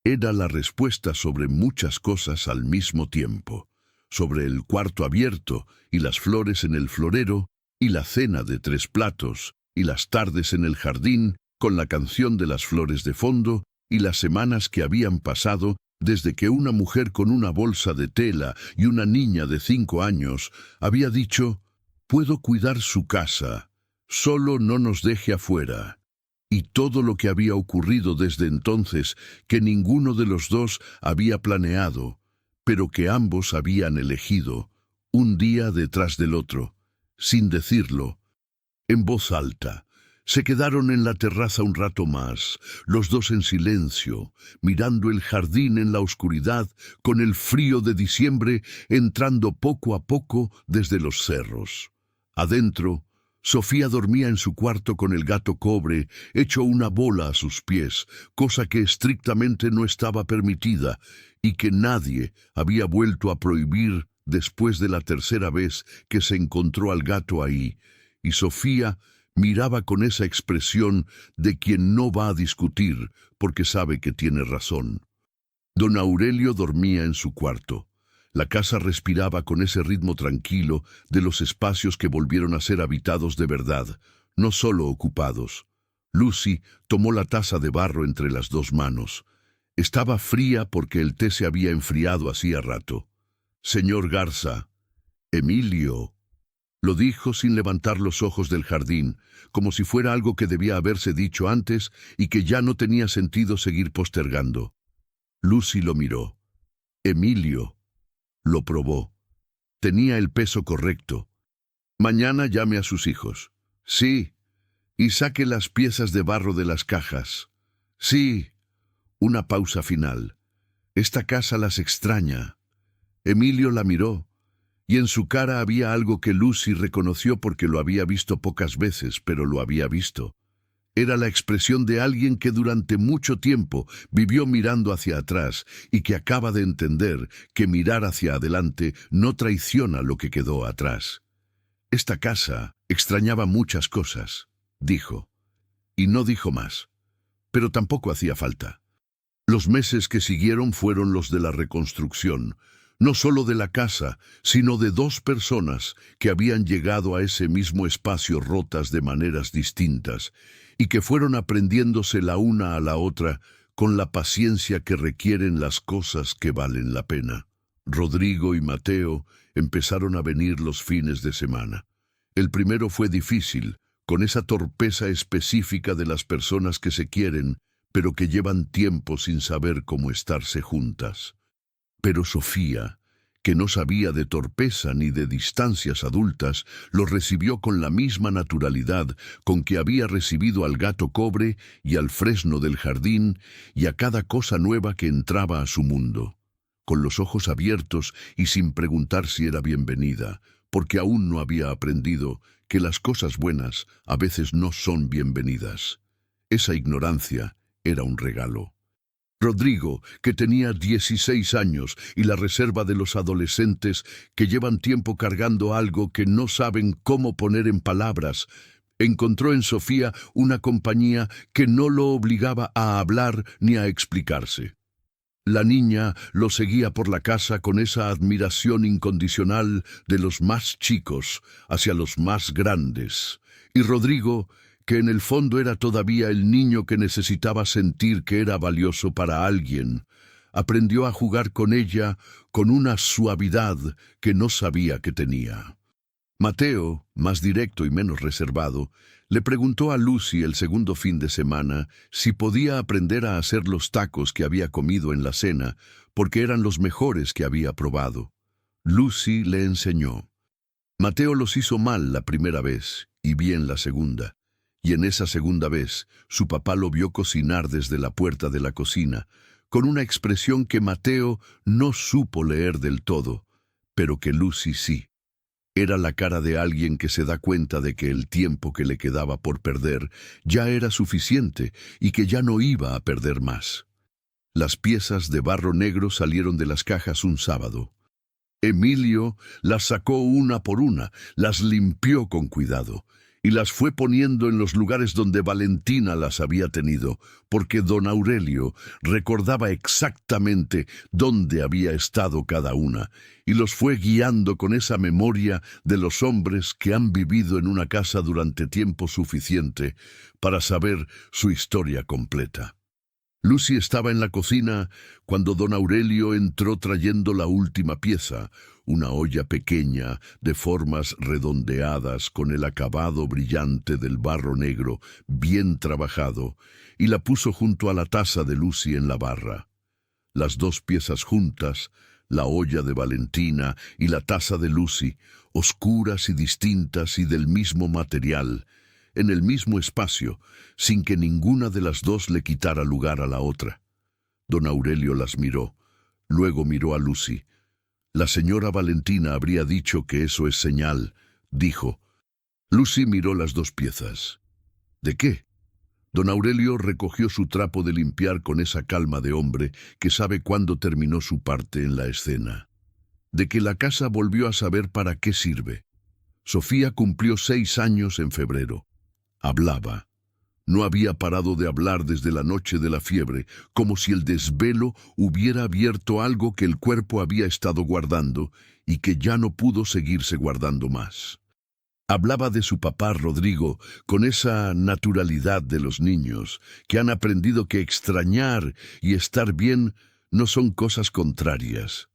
Era la respuesta sobre muchas cosas al mismo tiempo. Sobre el cuarto abierto, y las flores en el florero, y la cena de 3 platos, y las tardes en el jardín, con la canción de las flores de fondo, y las semanas que habían pasado desde que una mujer con una bolsa de tela y una niña de 5 años había dicho, «Puedo cuidar su casa, solo no nos deje afuera». Y todo lo que había ocurrido desde entonces que ninguno de los dos había planeado, pero que ambos habían elegido, un día detrás del otro, sin decirlo, en voz alta. Se quedaron en la terraza un rato más, los dos en silencio, mirando el jardín en la oscuridad, con el frío de diciembre entrando poco a poco desde los cerros. Adentro, Sofía dormía en su cuarto con el gato cobre hecho una bola a sus pies, cosa que estrictamente no estaba permitida y que nadie había vuelto a prohibir después de la tercera vez que se encontró al gato ahí, y Sofía Miraba con esa expresión de quien no va a discutir porque sabe que tiene razón. Don Aurelio dormía en su cuarto. La casa respiraba con ese ritmo tranquilo de los espacios que volvieron a ser habitados de verdad, no solo ocupados. Lucy tomó la taza de barro entre las dos manos. Estaba fría porque el té se había enfriado hacía rato. «Señor Garza». «Emilio», lo dijo sin levantar los ojos del jardín, como si fuera algo que debía haberse dicho antes y que ya no tenía sentido seguir postergando. Lucy lo miró. «Emilio». Lo probó. Tenía el peso correcto. «Mañana llame a sus hijos». «Sí». «Y saque las piezas de barro de las cajas». «Sí». Una pausa final. «Esta casa las extraña». Emilio la miró, y en su cara había algo que Lucy reconoció porque lo había visto pocas veces, pero lo había visto. Era la expresión de alguien que durante mucho tiempo vivió mirando hacia atrás y que acaba de entender que mirar hacia adelante no traiciona lo que quedó atrás. «Esta casa extrañaba muchas cosas», dijo. Y no dijo más. Pero tampoco hacía falta. Los meses que siguieron fueron los de la reconstrucción, no solo de la casa, sino de dos personas que habían llegado a ese mismo espacio rotas de maneras distintas y que fueron aprendiéndose la una a la otra con la paciencia que requieren las cosas que valen la pena. Rodrigo y Mateo empezaron a venir los fines de semana. El primero fue difícil, con esa torpeza específica de las personas que se quieren, pero que llevan tiempo sin saber cómo estarse juntas. Pero Sofía, que no sabía de torpeza ni de distancias adultas, lo recibió con la misma naturalidad con que había recibido al gato cobre y al fresno del jardín y a cada cosa nueva que entraba a su mundo, con los ojos abiertos y sin preguntar si era bienvenida, porque aún no había aprendido que las cosas buenas a veces no son bienvenidas. Esa ignorancia era un regalo. Rodrigo, que tenía 16 años y la reserva de los adolescentes que llevan tiempo cargando algo que no saben cómo poner en palabras, encontró en Sofía una compañía que no lo obligaba a hablar ni a explicarse. La niña lo seguía por la casa con esa admiración incondicional de los más chicos hacia los más grandes, y Rodrigo, que en el fondo era todavía el niño que necesitaba sentir que era valioso para alguien, aprendió a jugar con ella con una suavidad que no sabía que tenía. Mateo, más directo y menos reservado, le preguntó a Lucy el segundo fin de semana si podía aprender a hacer los tacos que había comido en la cena, porque eran los mejores que había probado. Lucy le enseñó. Mateo los hizo mal la primera vez y bien la segunda. Y en esa segunda vez, su papá lo vio cocinar desde la puerta de la cocina, con una expresión que Mateo no supo leer del todo, pero que Lucy sí. Era la cara de alguien que se da cuenta de que el tiempo que le quedaba por perder ya era suficiente y que ya no iba a perder más. Las piezas de barro negro salieron de las cajas un sábado. Emilio las sacó una por una, las limpió con cuidado y las fue poniendo en los lugares donde Valentina las había tenido, porque don Aurelio recordaba exactamente dónde había estado cada una, y los fue guiando con esa memoria de los hombres que han vivido en una casa durante tiempo suficiente para saber su historia completa. Lucy estaba en la cocina cuando don Aurelio entró trayendo la última pieza, una olla pequeña de formas redondeadas con el acabado brillante del barro negro bien trabajado, y la puso junto a la taza de Lucy en la barra. Las dos piezas juntas, la olla de Valentina y la taza de Lucy, oscuras y distintas y del mismo material, en el mismo espacio, sin que ninguna de las dos le quitara lugar a la otra. Don Aurelio las miró, luego miró a Lucy. La señora Valentina habría dicho que eso es señal, dijo. Lucy miró las dos piezas. ¿De qué? Don Aurelio recogió su trapo de limpiar con esa calma de hombre que sabe cuándo terminó su parte en la escena. De que la casa volvió a saber para qué sirve. Sofía cumplió 6 años en febrero. Hablaba. No había parado de hablar desde la noche de la fiebre, como si el desvelo hubiera abierto algo que el cuerpo había estado guardando y que ya no pudo seguirse guardando más. Hablaba de su papá Rodrigo con esa naturalidad de los niños, que han aprendido que extrañar y estar bien no son cosas contrarias.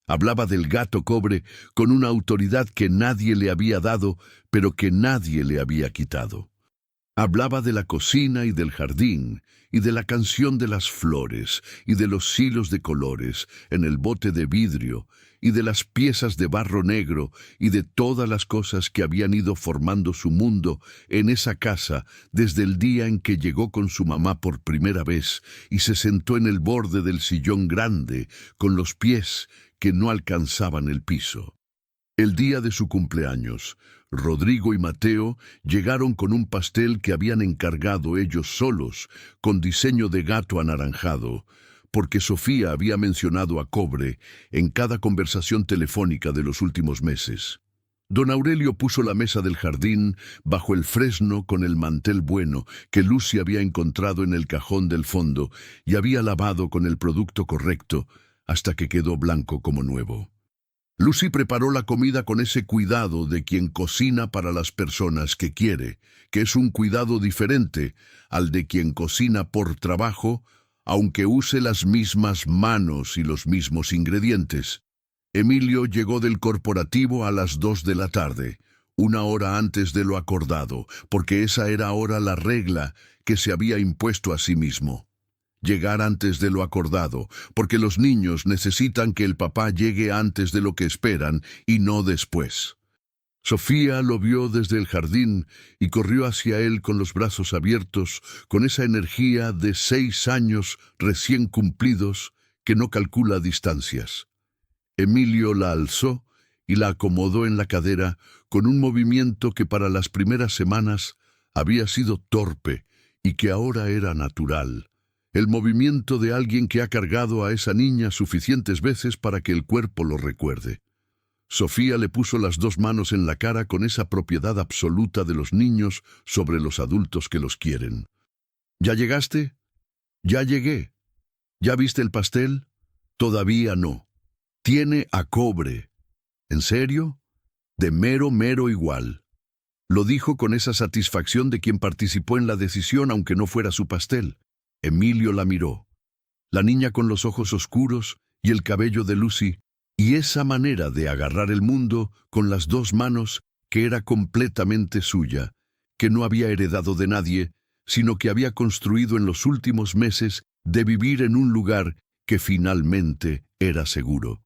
Hablaba del gato Cobre con una autoridad que nadie le había dado, pero que nadie le había quitado. Hablaba de la cocina y del jardín, y de la canción de las flores, y de los hilos de colores en el bote de vidrio, y de las piezas de barro negro, y de todas las cosas que habían ido formando su mundo en esa casa desde el día en que llegó con su mamá por primera vez y se sentó en el borde del sillón grande, con los pies que no alcanzaban el piso. El día de su cumpleaños, Rodrigo y Mateo llegaron con un pastel que habían encargado ellos solos, con diseño de gato anaranjado, porque Sofía había mencionado a Cobre en cada conversación telefónica de los últimos meses. Don Aurelio puso la mesa del jardín bajo el fresno con el mantel bueno que Lucy había encontrado en el cajón del fondo y había lavado con el producto correcto hasta que quedó blanco como nuevo. Lucy preparó la comida con ese cuidado de quien cocina para las personas que quiere, que es un cuidado diferente al de quien cocina por trabajo, aunque use las mismas manos y los mismos ingredientes. Emilio llegó del corporativo a las 2 de la tarde, una hora antes de lo acordado, porque esa era ahora la regla que se había impuesto a sí mismo. Llegar antes de lo acordado, porque los niños necesitan que el papá llegue antes de lo que esperan y no después. Sofía lo vio desde el jardín y corrió hacia él con los brazos abiertos, con esa energía de 6 años recién cumplidos que no calcula distancias. Emilio la alzó y la acomodó en la cadera con un movimiento que para las primeras semanas había sido torpe y que ahora era natural. El movimiento de alguien que ha cargado a esa niña suficientes veces para que el cuerpo lo recuerde. Sofía le puso las 2 manos en la cara con esa propiedad absoluta de los niños sobre los adultos que los quieren. ¿Ya llegaste? Ya llegué. ¿Ya viste el pastel? Todavía no. Tiene a Cobre. ¿En serio? De mero igual. Lo dijo con esa satisfacción de quien participó en la decisión aunque no fuera su pastel. Emilio la miró. La niña con los ojos oscuros y el cabello de Lucy, y esa manera de agarrar el mundo con las 2 manos que era completamente suya, que no había heredado de nadie, sino que había construido en los últimos meses de vivir en un lugar que finalmente era seguro.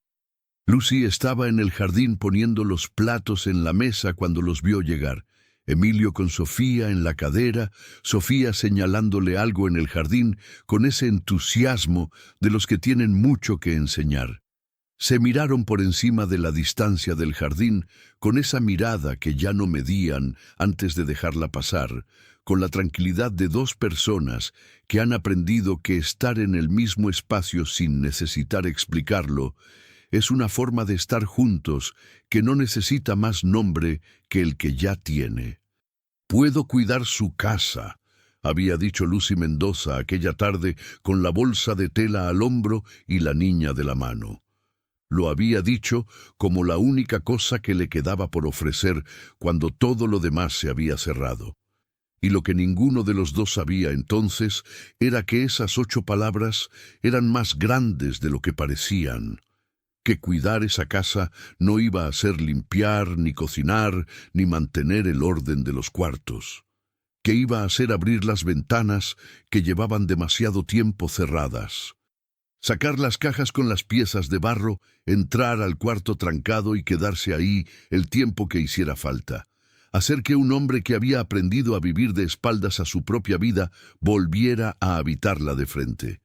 Lucy estaba en el jardín poniendo los platos en la mesa cuando los vio llegar. Emilio con Sofía en la cadera, Sofía señalándole algo en el jardín con ese entusiasmo de los que tienen mucho que enseñar. Se miraron por encima de la distancia del jardín con esa mirada que ya no medían antes de dejarla pasar, con la tranquilidad de 2 personas que han aprendido que estar en el mismo espacio sin necesitar explicarlo es una forma de estar juntos que no necesita más nombre que el que ya tiene. «Puedo cuidar su casa», había dicho Lucy Mendoza aquella tarde con la bolsa de tela al hombro y la niña de la mano. Lo había dicho como la única cosa que le quedaba por ofrecer cuando todo lo demás se había cerrado. Y lo que ninguno de los 2 sabía entonces era que esas 8 palabras eran más grandes de lo que parecían. Que cuidar esa casa no iba a ser limpiar, ni cocinar, ni mantener el orden de los cuartos. Que iba a ser abrir las ventanas que llevaban demasiado tiempo cerradas. Sacar las cajas con las piezas de barro, entrar al cuarto trancado y quedarse ahí el tiempo que hiciera falta. Hacer que un hombre que había aprendido a vivir de espaldas a su propia vida volviera a habitarla de frente.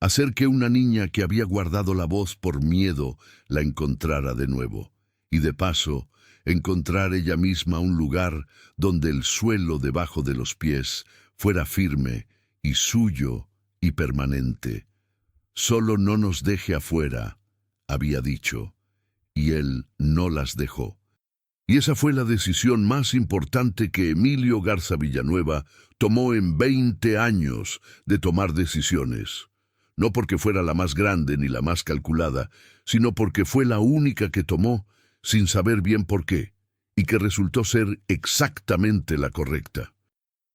Hacer que una niña que había guardado la voz por miedo la encontrara de nuevo. Y de paso, encontrar ella misma un lugar donde el suelo debajo de los pies fuera firme y suyo y permanente. «Solo no nos deje afuera», había dicho, y él no las dejó. Y esa fue la decisión más importante que Emilio Garza Villanueva tomó en 20 años de tomar decisiones. No porque fuera la más grande ni la más calculada, sino porque fue la única que tomó sin saber bien por qué, y que resultó ser exactamente la correcta.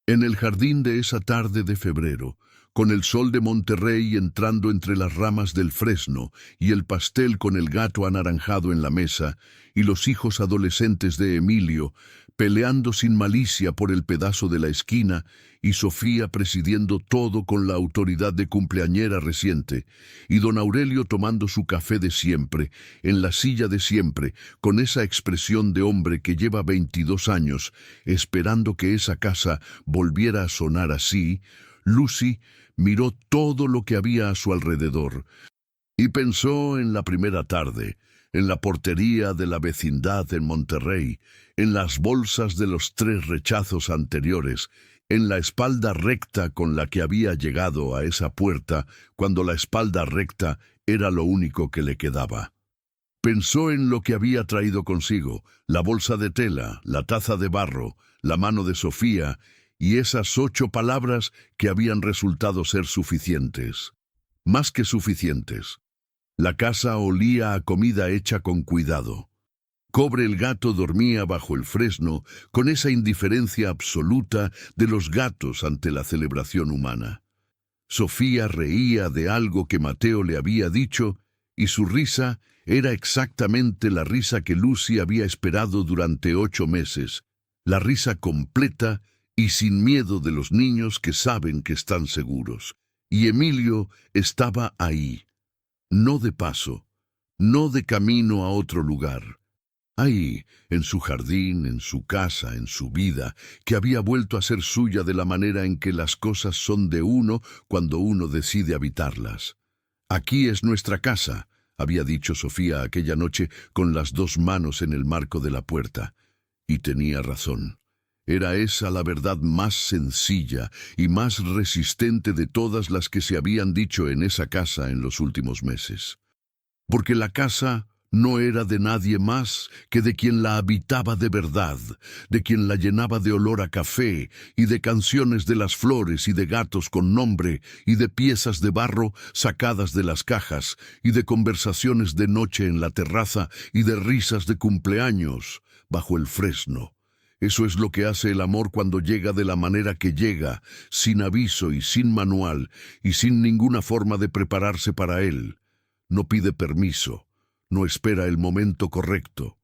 En el jardín de esa tarde de febrero, con el sol de Monterrey entrando entre las ramas del fresno y el pastel con el gato anaranjado en la mesa, y los hijos adolescentes de Emilio peleando sin malicia por el pedazo de la esquina, y Sofía presidiendo todo con la autoridad de cumpleañera reciente, y don Aurelio tomando su café de siempre, en la silla de siempre, con esa expresión de hombre que lleva 22 años, esperando que esa casa volviera a sonar así, Lucy miró todo lo que había a su alrededor, y pensó en la primera tarde, en la portería de la vecindad en Monterrey, en las bolsas de los 3 rechazos anteriores, en la espalda recta con la que había llegado a esa puerta cuando la espalda recta era lo único que le quedaba. Pensó en lo que había traído consigo, la bolsa de tela, la taza de barro, la mano de Sofía y esas 8 palabras que habían resultado ser suficientes. Más que suficientes. La casa olía a comida hecha con cuidado. Cobre el gato dormía bajo el fresno con esa indiferencia absoluta de los gatos ante la celebración humana. Sofía reía de algo que Mateo le había dicho y su risa era exactamente la risa que Lucy había esperado durante 8 meses, la risa completa y sin miedo de los niños que saben que están seguros. Y Emilio estaba ahí. No de paso, no de camino a otro lugar. Ahí, en su jardín, en su casa, en su vida, que había vuelto a ser suya de la manera en que las cosas son de uno cuando uno decide habitarlas. Aquí es nuestra casa, había dicho Sofía aquella noche con las 2 manos en el marco de la puerta. Y tenía razón. Era esa la verdad más sencilla y más resistente de todas las que se habían dicho en esa casa en los últimos meses. Porque la casa no era de nadie más que de quien la habitaba de verdad, de quien la llenaba de olor a café y de canciones de las flores y de gatos con nombre y de piezas de barro sacadas de las cajas y de conversaciones de noche en la terraza y de risas de cumpleaños bajo el fresno. Eso es lo que hace el amor cuando llega de la manera que llega, sin aviso y sin manual, y sin ninguna forma de prepararse para él. No pide permiso, no espera el momento correcto.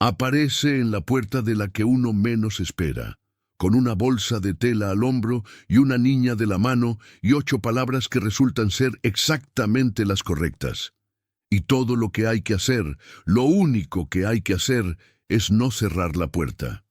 Aparece en la puerta de la que uno menos espera, con una bolsa de tela al hombro y una niña de la mano y 8 palabras que resultan ser exactamente las correctas. Y todo lo que hay que hacer, lo único que hay que hacer, es no cerrar la puerta.